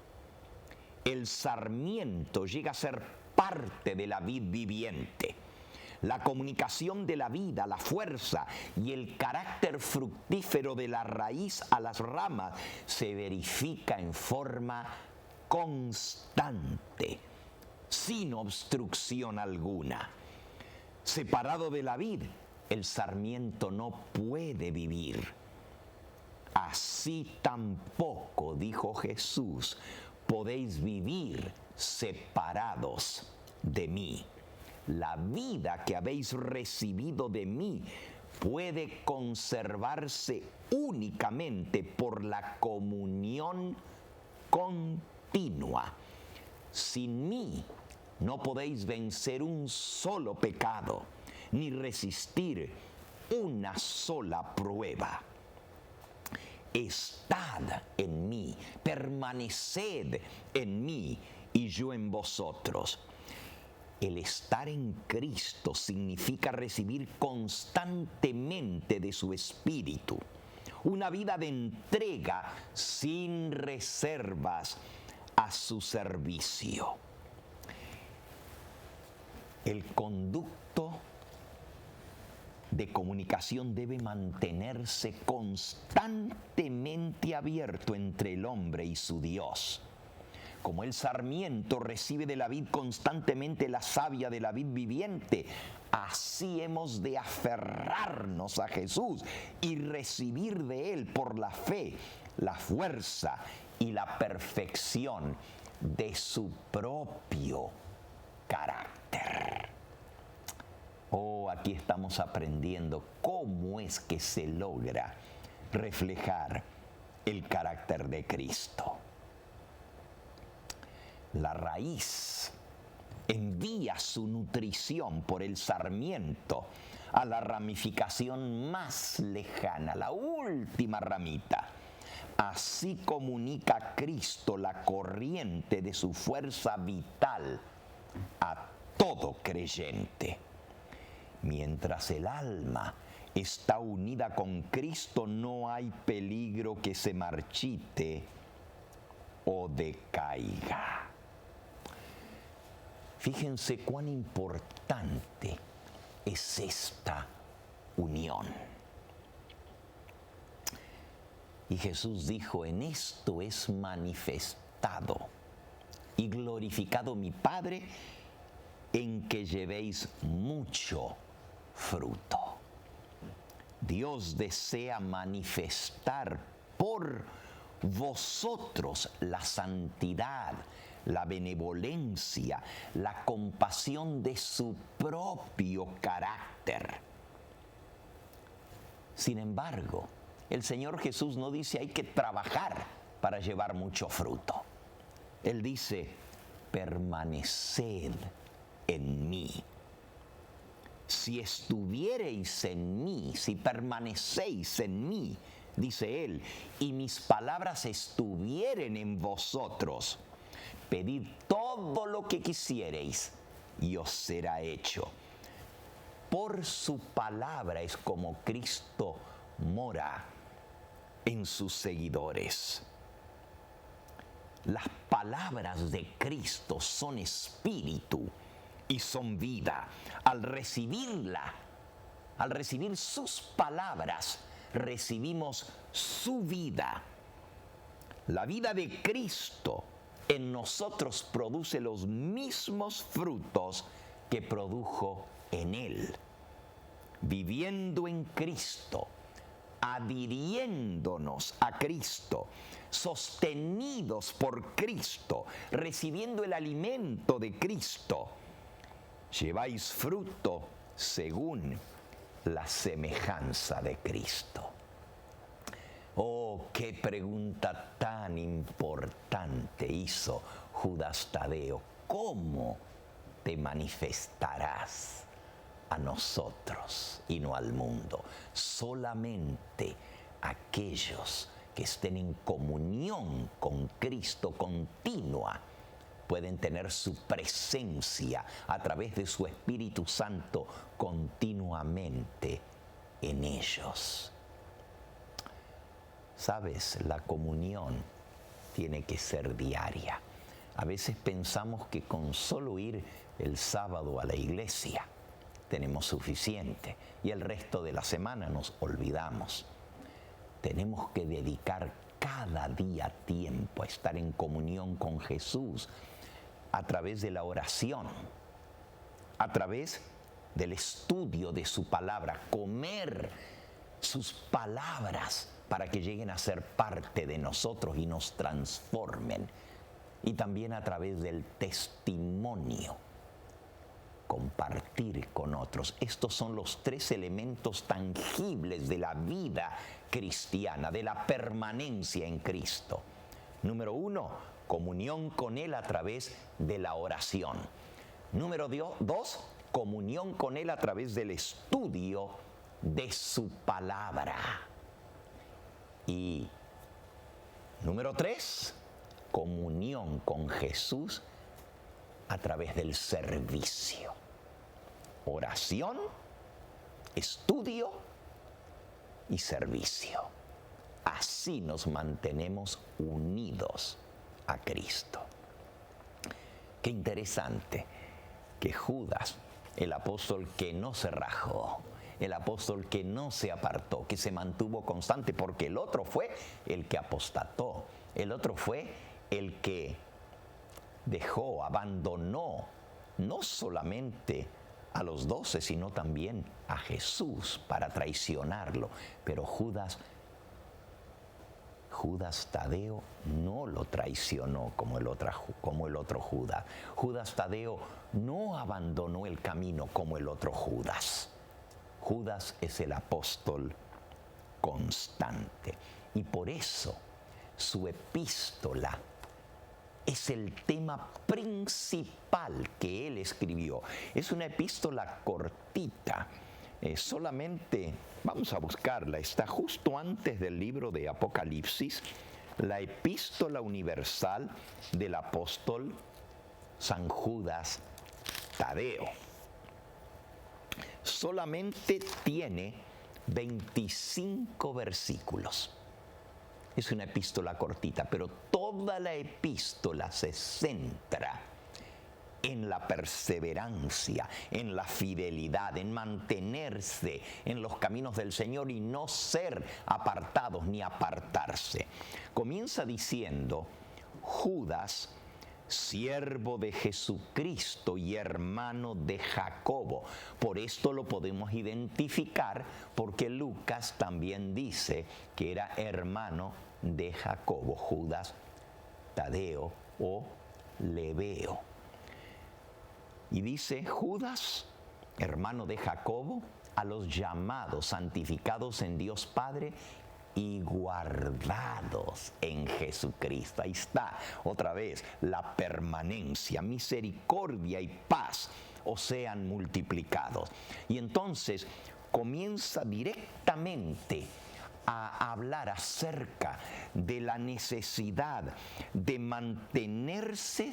El sarmiento llega a ser parte de la vid viviente. La comunicación de la vida, la fuerza y el carácter fructífero de la raíz a las ramas se verifica en forma constante, sin obstrucción alguna. Separado de la vid, el sarmiento no puede vivir. Así tampoco, dijo Jesús, podéis vivir separados de mí. La vida que habéis recibido de mí puede conservarse únicamente por la comunión continua. Sin mí no podéis vencer un solo pecado, ni resistir una sola prueba. Estad en mí, permaneced en mí y yo en vosotros. El estar en Cristo significa recibir constantemente de su Espíritu, una vida de entrega sin reservas a su servicio. El conducto de comunicación debe mantenerse constantemente abierto entre el hombre y su Dios. Como el sarmiento recibe de la vid constantemente la savia de la vid viviente, así hemos de aferrarnos a Jesús y recibir de Él por la fe, la fuerza y la perfección de su propio carácter. Oh, aquí estamos aprendiendo cómo es que se logra reflejar el carácter de Cristo. La raíz envía su nutrición por el sarmiento a la ramificación más lejana, la última ramita. Así comunica Cristo la corriente de su fuerza vital a todo creyente. Mientras el alma está unida con Cristo, no hay peligro que se marchite o decaiga. Fíjense cuán importante es esta unión. Y Jesús dijo: en esto es manifestado y glorificado mi Padre, en que llevéis mucho fruto. Dios desea manifestar por vosotros la santidad, la benevolencia, la compasión de su propio carácter. Sin embargo, el Señor Jesús no dice hay que trabajar para llevar mucho fruto. Él dice: permaneced en mí. Si estuviereis en mí, si permanecéis en mí, dice Él, y mis palabras estuvieren en vosotros, pedid todo lo que quisiereis y os será hecho. Por su palabra es como Cristo mora en sus seguidores. Las palabras de Cristo son espíritu y son vida. Al recibir sus palabras, recibimos su vida. La vida de Cristo en nosotros produce los mismos frutos que produjo en Él. Viviendo en Cristo, adhiriéndonos a Cristo, sostenidos por Cristo, recibiendo el alimento de Cristo, lleváis fruto según la semejanza de Cristo. Oh, qué pregunta tan importante hizo Judas Tadeo. ¿Cómo te manifestarás a nosotros y no al mundo? Solamente aquellos que estén en comunión con Cristo continua pueden tener su presencia a través de su Espíritu Santo continuamente en ellos. ¿Sabes? La comunión tiene que ser diaria. A veces pensamos que con solo ir el sábado a la iglesia tenemos suficiente y el resto de la semana nos olvidamos. Tenemos que dedicar cada día tiempo a estar en comunión con Jesús a través de la oración, a través del estudio de su palabra, comer sus palabras para que lleguen a ser parte de nosotros y nos transformen. Y también a través del testimonio, compartir con otros. Estos son los tres elementos tangibles de la vida cristiana, de la permanencia en Cristo. Número 1, comunión con Él a través de la oración. Número 2, comunión con Él a través del estudio de su palabra. Y número 3, comunión con Jesús a través del servicio. Oración, estudio y servicio. Así nos mantenemos unidos a Cristo. Qué interesante que Judas, el apóstol que no se rajó, el apóstol que no se apartó, que se mantuvo constante, porque el otro fue el que apostató, el otro fue el que dejó, abandonó, no solamente a los 12, sino también a Jesús para traicionarlo. Pero Judas Tadeo no lo traicionó como el otro Judas. Judas Tadeo no abandonó el camino como el otro Judas. Judas es el apóstol constante. Y por eso su epístola es el tema principal que él escribió. Es una epístola cortita. Solamente, vamos a buscarla, está justo antes del libro de Apocalipsis, la epístola universal del apóstol San Judas Tadeo. Solamente tiene 25 versículos. Es una epístola cortita, pero todo toda la epístola se centra en la perseverancia, en la fidelidad, en mantenerse en los caminos del Señor y no ser apartados ni apartarse. Comienza diciendo: Judas, siervo de Jesucristo y hermano de Jacobo. Por esto lo podemos identificar, porque Lucas también dice que era hermano de Jacobo, Judas Tadeo o Lebeo. Y dice: Judas, hermano de Jacobo, a los llamados, santificados en Dios Padre y guardados en Jesucristo. Ahí está otra vez la permanencia, misericordia y paz os sean multiplicados. Y entonces comienza directamente a hablar acerca de la necesidad de mantenerse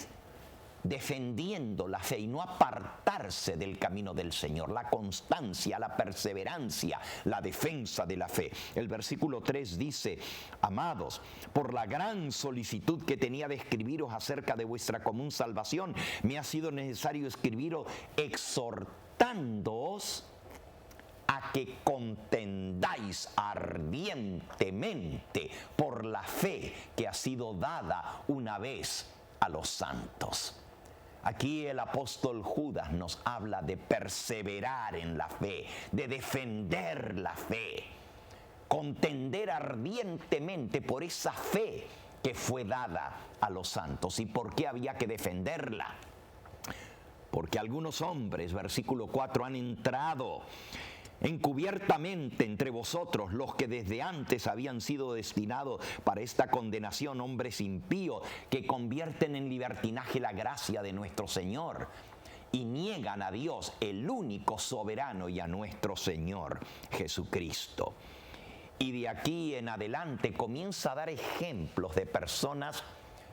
defendiendo la fe y no apartarse del camino del Señor, la constancia, la perseverancia, la defensa de la fe. El versículo 3 dice: amados, por la gran solicitud que tenía de escribiros acerca de vuestra común salvación, me ha sido necesario escribiros exhortándoos a que contendáis ardientemente por la fe que ha sido dada una vez a los santos. Aquí el apóstol Judas nos habla de perseverar en la fe, de defender la fe, contender ardientemente por esa fe que fue dada a los santos. ¿Y por qué había que defenderla? Porque algunos hombres, versículo 4, han entrado encubiertamente entre vosotros, los que desde antes habían sido destinados para esta condenación, hombres impíos que convierten en libertinaje la gracia de nuestro Señor y niegan a Dios, el único soberano, y a nuestro Señor Jesucristo. Y de aquí en adelante comienza a dar ejemplos de personas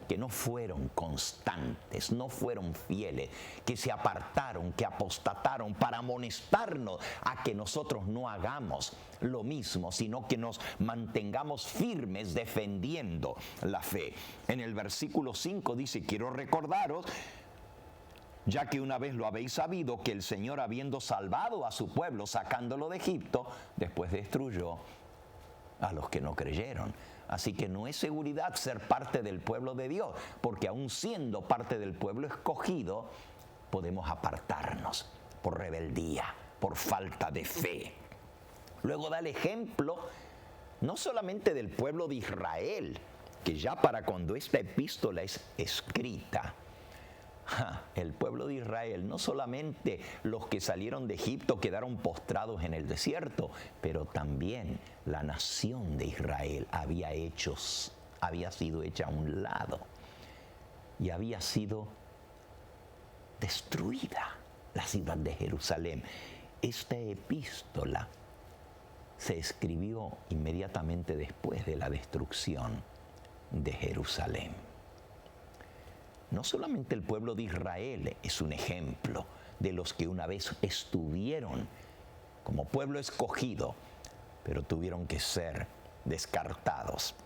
que no fueron constantes, no fueron fieles, que se apartaron, que apostataron, para amonestarnos a que nosotros no hagamos lo mismo, sino que nos mantengamos firmes defendiendo la fe. En el versículo 5 dice: quiero recordaros, ya que una vez lo habéis sabido, que el Señor, habiendo salvado a su pueblo, sacándolo de Egipto, después destruyó a los que no creyeron. Así que no es seguridad ser parte del pueblo de Dios, porque aún siendo parte del pueblo escogido, podemos apartarnos por rebeldía, por falta de fe. Luego da el ejemplo no solamente del pueblo de Israel, que ya para cuando esta epístola es escrita, el pueblo de Israel, no solamente los que salieron de Egipto quedaron postrados en el desierto, pero también la nación de Israel había sido hecha a un lado y había sido destruida la ciudad de Jerusalén. Esta epístola se escribió inmediatamente después de la destrucción de Jerusalén. No solamente el pueblo de Israel es un ejemplo de los que una vez estuvieron como pueblo escogido, pero tuvieron que ser descartados.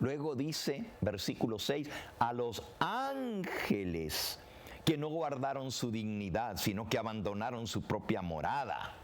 Luego dice, versículo 6, a los ángeles que no guardaron su dignidad, sino que abandonaron su propia morada.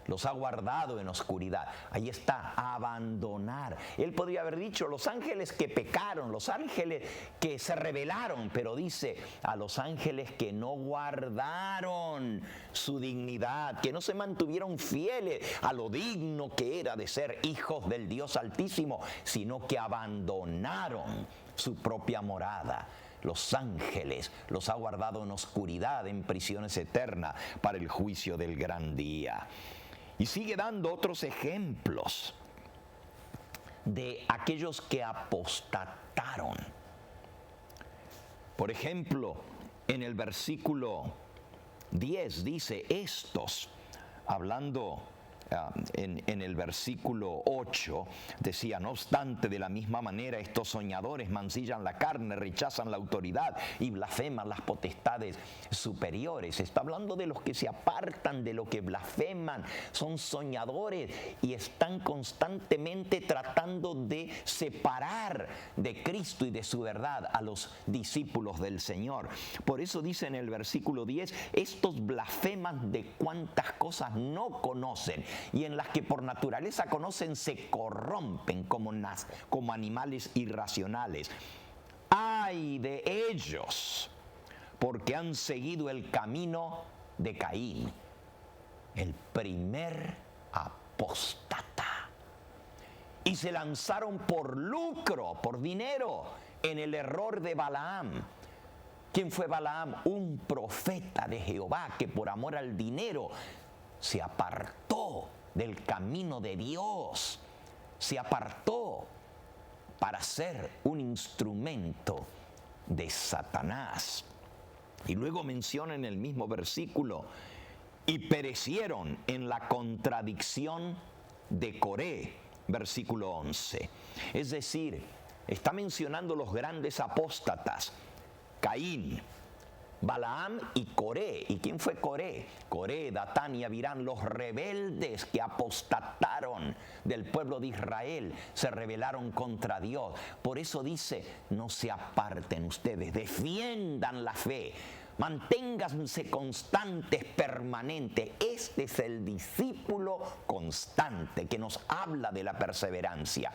Los ha guardado en oscuridad. Ahí está, abandonar. Él podría haber dicho los ángeles que pecaron, los ángeles que se rebelaron, pero dice a los ángeles que no guardaron su dignidad, que no se mantuvieron fieles a lo digno que era de ser hijos del Dios Altísimo, sino que abandonaron su propia morada. Los ángeles los ha guardado en oscuridad, en prisiones eternas, para el juicio del gran día. Y sigue dando otros ejemplos de aquellos que apostataron. Por ejemplo, en el versículo 10 dice: estos, hablando en el versículo 8, decía: no obstante, de la misma manera estos soñadores mancillan la carne, rechazan la autoridad y blasfeman las potestades superiores. Está hablando de los que se apartan, de los que blasfeman, son soñadores y están constantemente tratando de separar de Cristo y de su verdad a los discípulos del Señor. Por eso dice en el versículo 10: estos blasfeman de cuantas cosas no conocen, y en las que por naturaleza conocen se corrompen como animales irracionales. ¡Ay de ellos! Porque han seguido el camino de Caín, el primer apóstata, y se lanzaron por lucro, por dinero, en el error de Balaam. ¿Quién fue Balaam? Un profeta de Jehová que por amor al dinero se apartó del camino de Dios, se apartó para ser un instrumento de Satanás. Y luego menciona en el mismo versículo: y perecieron en la contradicción de Coré, versículo 11. Es decir, está mencionando los grandes apóstatas: Caín, Balaam y Coré. ¿Y quién fue Coré? Coré, Datán y Abirán, los rebeldes que apostataron del pueblo de Israel, se rebelaron contra Dios. Por eso dice: no se aparten ustedes, defiendan la fe, manténganse constantes, permanentes. Este es el discípulo constante que nos habla de la perseverancia.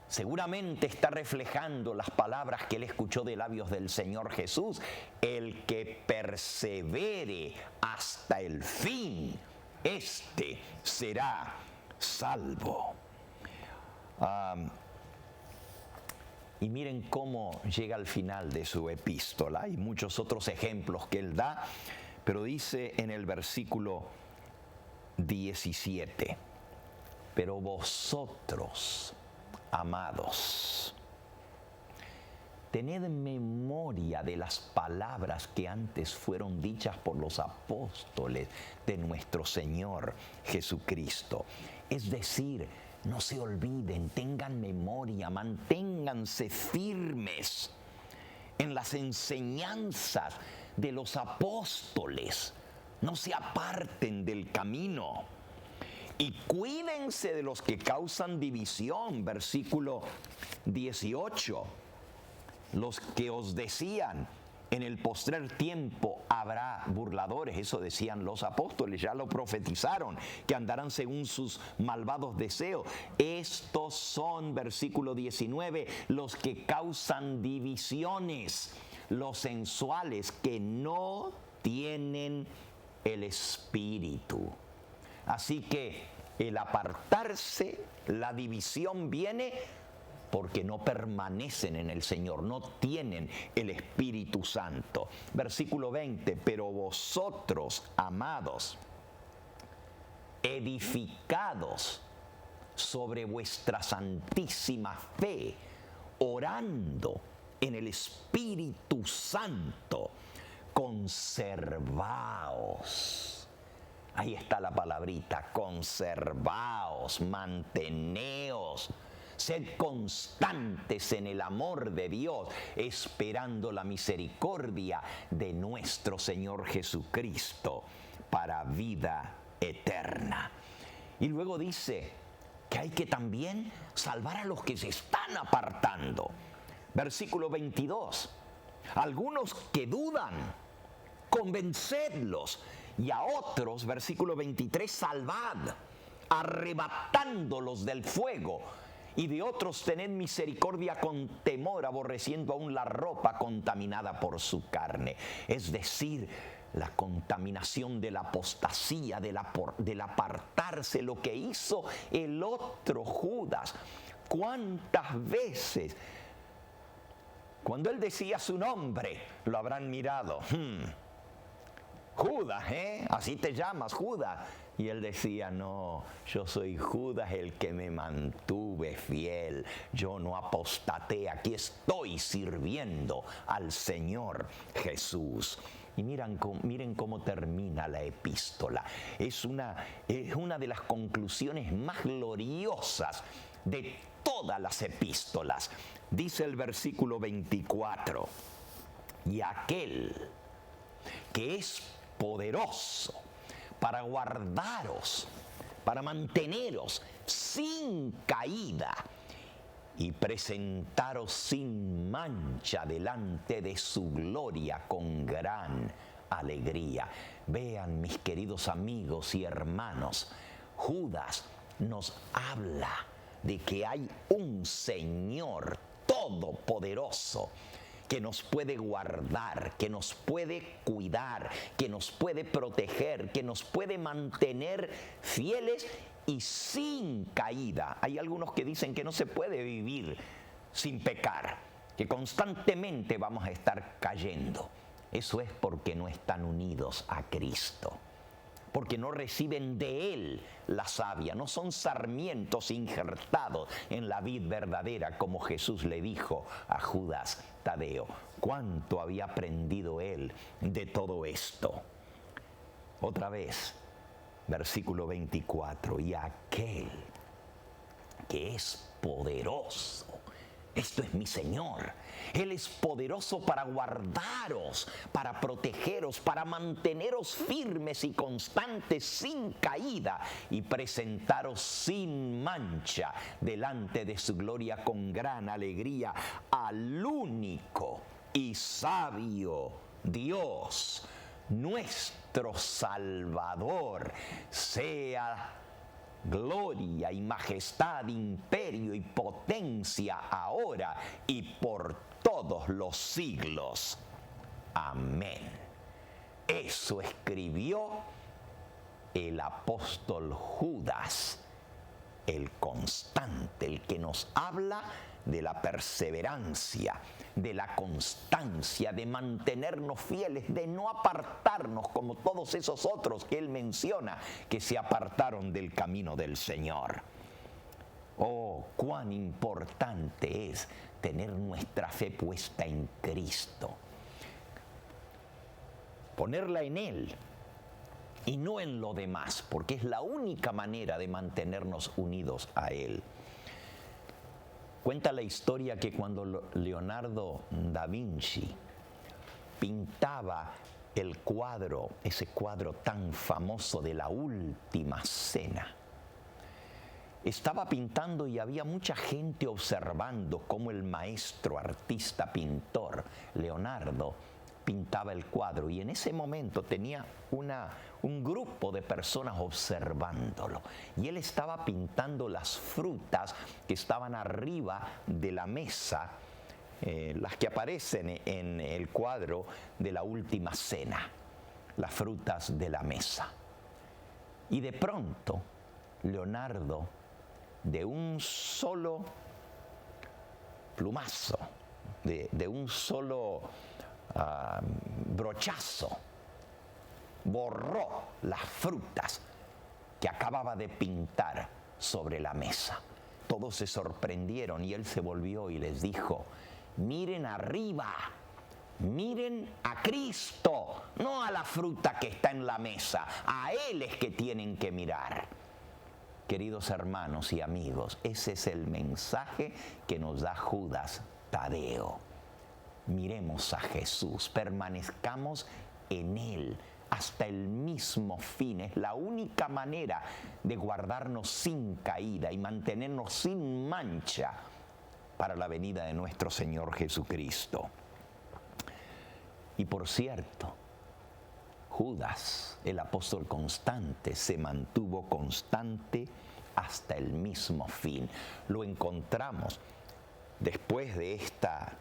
Seguramente está reflejando las palabras que él escuchó de labios del Señor Jesús: el que persevere hasta el fin, este será salvo. Y miren cómo llega al final de su epístola. Hay muchos otros ejemplos que él da, pero dice en el versículo 17: pero vosotros, amados, tened memoria de las palabras que antes fueron dichas por los apóstoles de nuestro Señor Jesucristo. Es decir, no se olviden, tengan memoria, manténganse firmes en las enseñanzas de los apóstoles. No se aparten del camino. Y cuídense de los que causan división, versículo 18. Los que os decían: en el postrer tiempo habrá burladores. Eso decían los apóstoles, ya lo profetizaron, que andarán según sus malvados deseos. Estos son, versículo 19, los que causan divisiones, los sensuales, que no tienen el espíritu. Así que el apartarse, la división viene porque no permanecen en el Señor, no tienen el Espíritu Santo. Versículo 20: pero vosotros, amados, edificados sobre vuestra santísima fe, orando en el Espíritu Santo, conservaos. Ahí está la palabrita: conservaos, manteneos. Sed constantes en el amor de Dios, esperando la misericordia de nuestro Señor Jesucristo para vida eterna. Y luego dice que hay que también salvar a los que se están apartando. Versículo 22. Algunos que dudan, convencedlos, y a otros, versículo 23, salvad, arrebatándolos del fuego. Y de otros tened misericordia con temor, aborreciendo aún la ropa contaminada por su carne. Es decir, la contaminación de la apostasía, del apartarse, lo que hizo el otro Judas. ¿Cuántas veces, cuando él decía su nombre, lo habrán mirado? Judas, así te llamas, Judas. Y él decía: no, yo soy Judas, el que me mantuve fiel. Yo no apostaté, aquí estoy sirviendo al Señor Jesús. Y miren cómo termina la epístola. Es una de las conclusiones más gloriosas de todas las epístolas. Dice el versículo 24, y aquel que es poderoso para guardaros, para manteneros sin caída y presentaros sin mancha delante de su gloria con gran alegría. Vean, mis queridos amigos y hermanos, Judas nos habla de que hay un Señor todopoderoso que nos puede guardar, que nos puede cuidar, que nos puede proteger, que nos puede mantener fieles y sin caída. Hay algunos que dicen que no se puede vivir sin pecar, que constantemente vamos a estar cayendo. Eso es porque no están unidos a Cristo, porque no reciben de Él la savia, no son sarmientos injertados en la vid verdadera, como Jesús le dijo a Judas Tadeo. ¿Cuánto había aprendido él de todo esto? Otra vez, versículo 24, y aquel que es poderoso, esto es mi Señor. Él es poderoso para guardaros, para protegeros, para manteneros firmes y constantes sin caída y presentaros sin mancha delante de su gloria con gran alegría al único y sabio Dios, nuestro Salvador, sea gloria y majestad, imperio y potencia ahora y por todos los siglos. Amén. Eso escribió el apóstol Judas, el constante, el que nos habla de la perseverancia, de la constancia, de mantenernos fieles, de no apartarnos como todos esos otros que él menciona que se apartaron del camino del Señor. Oh, cuán importante es tener nuestra fe puesta en Cristo, ponerla en Él y no en lo demás, porque es la única manera de mantenernos unidos a Él. Cuenta la historia que cuando Leonardo da Vinci pintaba el cuadro, ese cuadro tan famoso de la Última Cena, estaba pintando y había mucha gente observando cómo el maestro, artista, pintor, Leonardo, pintaba el cuadro, y en ese momento tenía un grupo de personas observándolo, y él estaba pintando las frutas que estaban arriba de la mesa, las que aparecen en el cuadro de la Última Cena, las frutas de la mesa. Y de pronto Leonardo, de un solo plumazo, de un solo brochazo, borró las frutas que acababa de pintar sobre la mesa. Todos se sorprendieron y él se volvió y les dijo: miren arriba, miren a Cristo, no a la fruta que está en la mesa, a Él es que tienen que mirar. Queridos hermanos y amigos, ese es el mensaje que nos da Judas Tadeo. Miremos a Jesús, permanezcamos en Él hasta el mismo fin. Es la única manera de guardarnos sin caída y mantenernos sin mancha para la venida de nuestro Señor Jesucristo. Y por cierto, Judas, el apóstol constante, se mantuvo constante hasta el mismo fin. Lo encontramos después de esta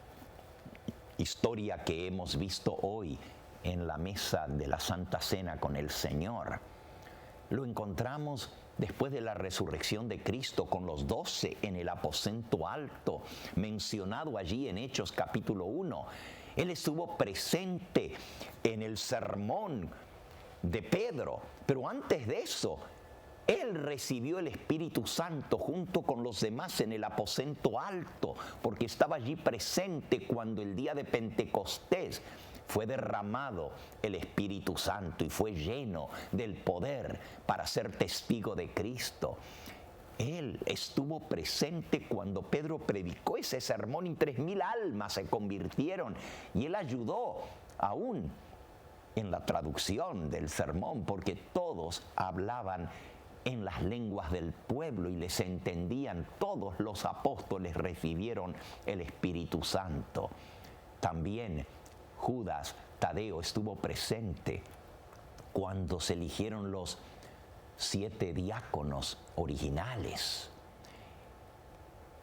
historia que hemos visto hoy en la mesa de la Santa Cena con el Señor. Lo encontramos después de la resurrección de Cristo con los 12 en el aposento alto, mencionado allí en Hechos capítulo 1. Él estuvo presente en el sermón de Pedro, pero antes de eso, Él recibió el Espíritu Santo junto con los demás en el aposento alto, porque estaba allí presente cuando el día de Pentecostés fue derramado el Espíritu Santo y fue lleno del poder para ser testigo de Cristo. Él estuvo presente cuando Pedro predicó ese sermón y 3,000 almas se convirtieron. Y él ayudó aún en la traducción del sermón, porque todos hablaban en las lenguas del pueblo y les entendían. Todos los apóstoles recibieron el Espíritu Santo. También Judas Tadeo estuvo presente cuando se eligieron los 7 diáconos originales.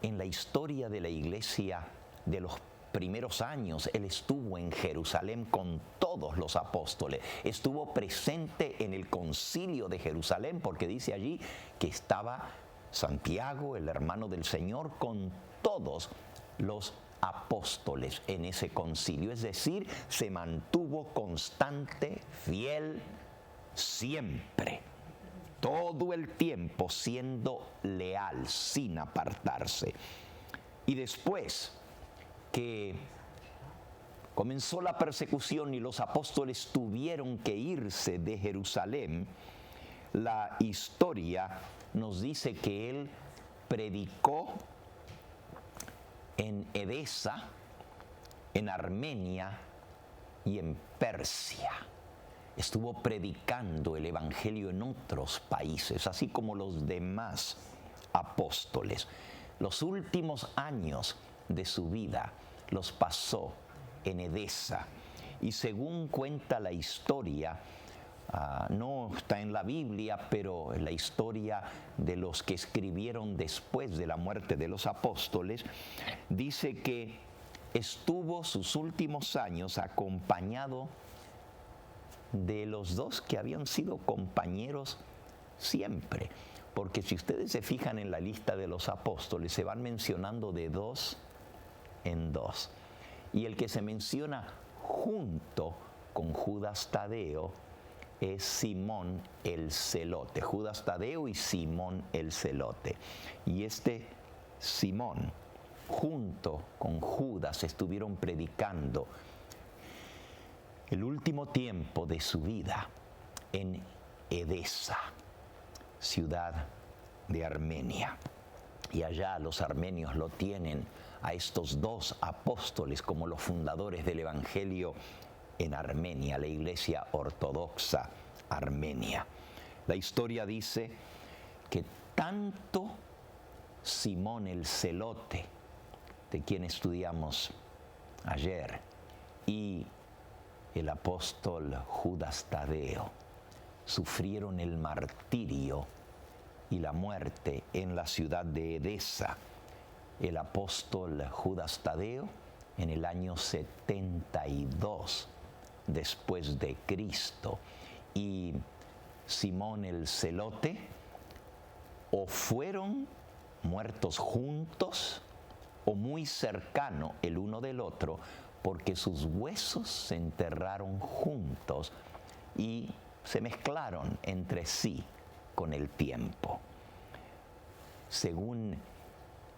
En la historia de la iglesia de los primeros años, él estuvo en Jerusalén con todos los apóstoles. Estuvo presente en el concilio de Jerusalén, porque dice allí que estaba Santiago, el hermano del Señor, con todos los apóstoles en ese concilio. Es decir, se mantuvo constante, fiel, siempre. Todo el tiempo siendo leal, sin apartarse. Y después que comenzó la persecución y los apóstoles tuvieron que irse de Jerusalén, la historia nos dice que él predicó en Edesa, en Armenia y en Persia. Estuvo predicando el evangelio en otros países, así como los demás apóstoles. Los últimos años de su vida los pasó en Edesa. Y según cuenta la historia, no está en la Biblia, pero en la historia de los que escribieron después de la muerte de los apóstoles, dice que estuvo sus últimos años acompañado de los 2 que habían sido compañeros siempre. Porque si ustedes se fijan en la lista de los apóstoles, se van mencionando de 2 en 2. Y el que se menciona junto con Judas Tadeo es Simón el Celote. Judas Tadeo y Simón el Celote. Y este Simón, junto con Judas, estuvieron predicando el último tiempo de su vida en Edesa, ciudad de Armenia. Y allá los armenios lo tienen a estos 2 apóstoles como los fundadores del Evangelio en Armenia, la Iglesia Ortodoxa Armenia. La historia dice que tanto Simón el Celote, de quien estudiamos ayer, y el apóstol Judas Tadeo sufrieron el martirio y la muerte en la ciudad de Edesa. El apóstol Judas Tadeo en el año 72 después de Cristo, y Simón el Celote o fueron muertos juntos o muy cercano el uno del otro, porque sus huesos se enterraron juntos y se mezclaron entre sí con el tiempo. Según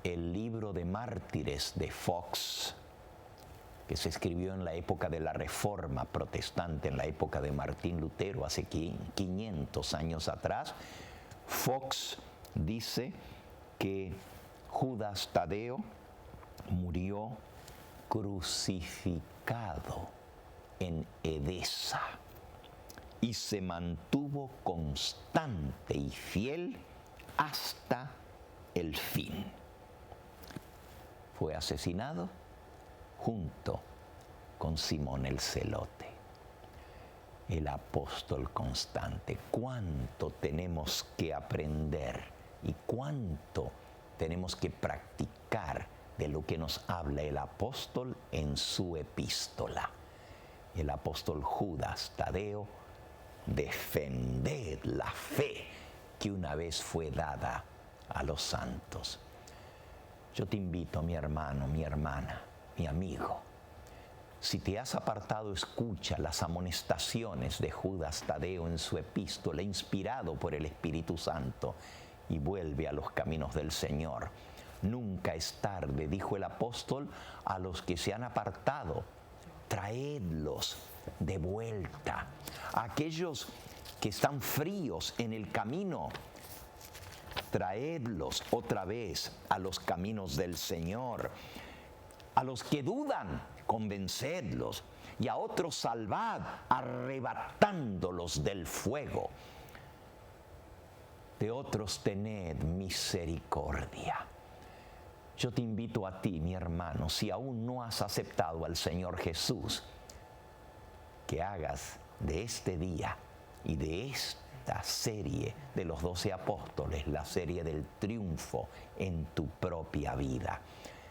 el libro de Mártires de Fox, que se escribió en la época de la Reforma Protestante, en la época de Martín Lutero, hace 500 años atrás, Fox dice que Judas Tadeo murió crucificado en Edesa y se mantuvo constante y fiel hasta el fin. Fue asesinado junto con Simón el Celote, el apóstol constante. ¿Cuánto tenemos que aprender y cuánto tenemos que practicar de lo que nos habla el apóstol en su epístola? El apóstol Judas Tadeo: defended la fe que una vez fue dada a los santos. Yo te invito, mi hermano, mi hermana, mi amigo, si te has apartado, escucha las amonestaciones de Judas Tadeo en su epístola, inspirado por el Espíritu Santo, y vuelve a los caminos del Señor. Nunca es tarde, dijo el apóstol, a los que se han apartado. traedlos de vuelta. A aquellos que están fríos en el camino, traedlos otra vez a los caminos del Señor. A los que dudan, convencedlos. Y a otros salvad, arrebatándolos del fuego. De otros tened misericordia. Yo te invito a ti, mi hermano, si aún no has aceptado al Señor Jesús, que hagas de este día y de esta serie de los 12 apóstoles la serie del triunfo en tu propia vida.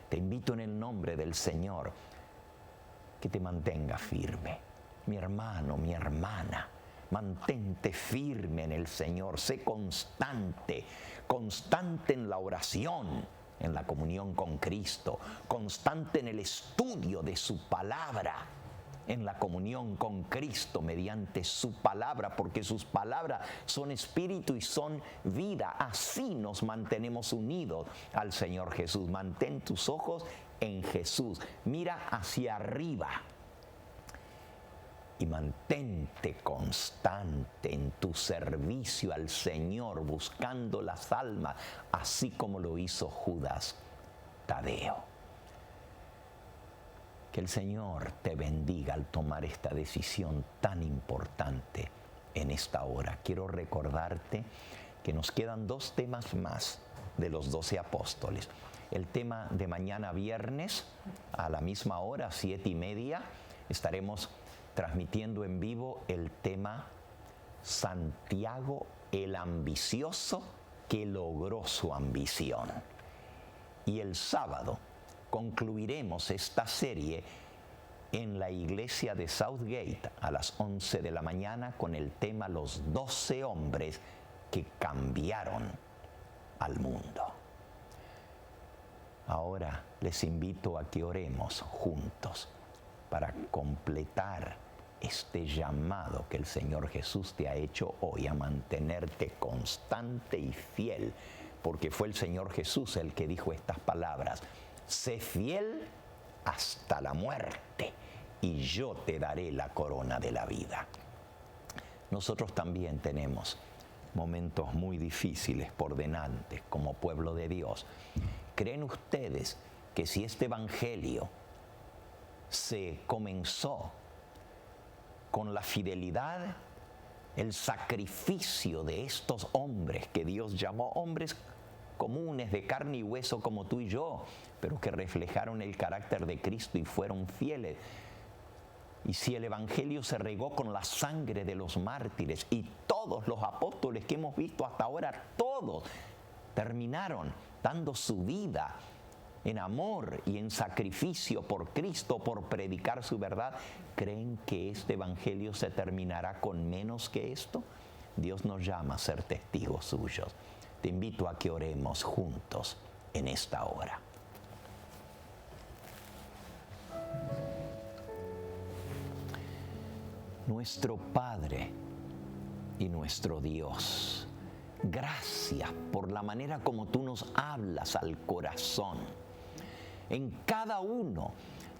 Te invito en el nombre del Señor que te mantenga firme. Mi hermano, mi hermana, mantente firme en el Señor. Sé constante, constante en la oración, en la comunión con Cristo, constante en el estudio de su palabra, en la comunión con Cristo mediante su palabra, porque sus palabras son espíritu y son vida. Así nos mantenemos unidos al Señor Jesús. Mantén tus ojos en Jesús, mira hacia arriba y mantente constante en tu servicio al Señor, buscando las almas, así como lo hizo Judas Tadeo. Que el Señor te bendiga al tomar esta decisión tan importante en esta hora. Quiero recordarte que nos quedan 2 temas más de los 12 apóstoles. El tema de mañana viernes a la misma hora, 7:30, estaremos transmitiendo en vivo el tema Santiago el ambicioso que logró su ambición. Y el sábado concluiremos esta serie en la iglesia de Southgate a las 11 de la mañana con el tema Los 12 hombres que cambiaron al mundo. Ahora les invito a que oremos juntos para completar este llamado que el Señor Jesús te ha hecho hoy a mantenerte constante y fiel, porque fue el Señor Jesús el que dijo estas palabras: sé fiel hasta la muerte y yo te daré la corona de la vida. Nosotros también tenemos momentos muy difíciles por delante como pueblo de Dios. ¿Creen ustedes que si este evangelio se comenzó con la fidelidad, el sacrificio de estos hombres que Dios llamó hombres comunes de carne y hueso como tú y yo, pero que reflejaron el carácter de Cristo y fueron fieles? Y si el evangelio se regó con la sangre de los mártires y todos los apóstoles que hemos visto hasta ahora, todos terminaron dando su vida en amor y en sacrificio por Cristo, por predicar su verdad, ¿creen que este evangelio se terminará con menos que esto? Dios nos llama a ser testigos suyos. Te invito a que oremos juntos en esta hora. Nuestro Padre y nuestro Dios, gracias por la manera como tú nos hablas al corazón. En cada uno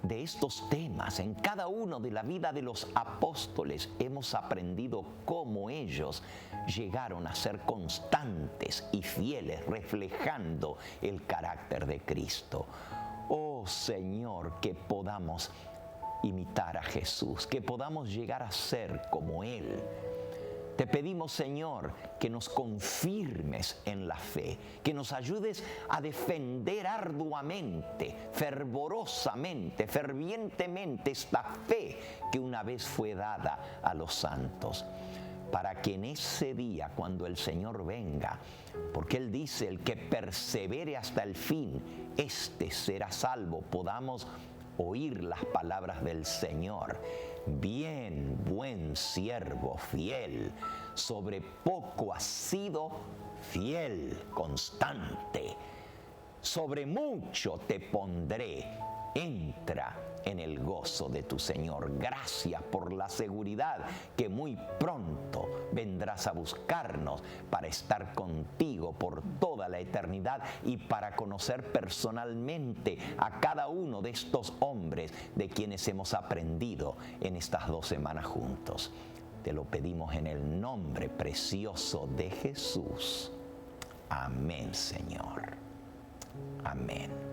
de estos temas, en cada uno de la vida de los apóstoles, hemos aprendido cómo ellos llegaron a ser constantes y fieles, reflejando el carácter de Cristo. Oh Señor, que podamos imitar a Jesús, que podamos llegar a ser como Él. Te pedimos, Señor, que nos confirmes en la fe, que nos ayudes a defender arduamente, fervorosamente, fervientemente esta fe que una vez fue dada a los santos, para que en ese día, cuando el Señor venga, porque Él dice, el que persevere hasta el fin, éste será salvo, podamos oír las palabras del Señor. Bien, buen siervo fiel, sobre poco has sido fiel, constante. Sobre mucho te pondré, entra en el gozo de tu Señor. Gracias por la seguridad que muy pronto vendrás a buscarnos para estar contigo por toda la eternidad y para conocer personalmente a cada uno de estos hombres de quienes hemos aprendido en estas 2 semanas juntos. Te lo pedimos en el nombre precioso de Jesús. Amén, Señor. Amén.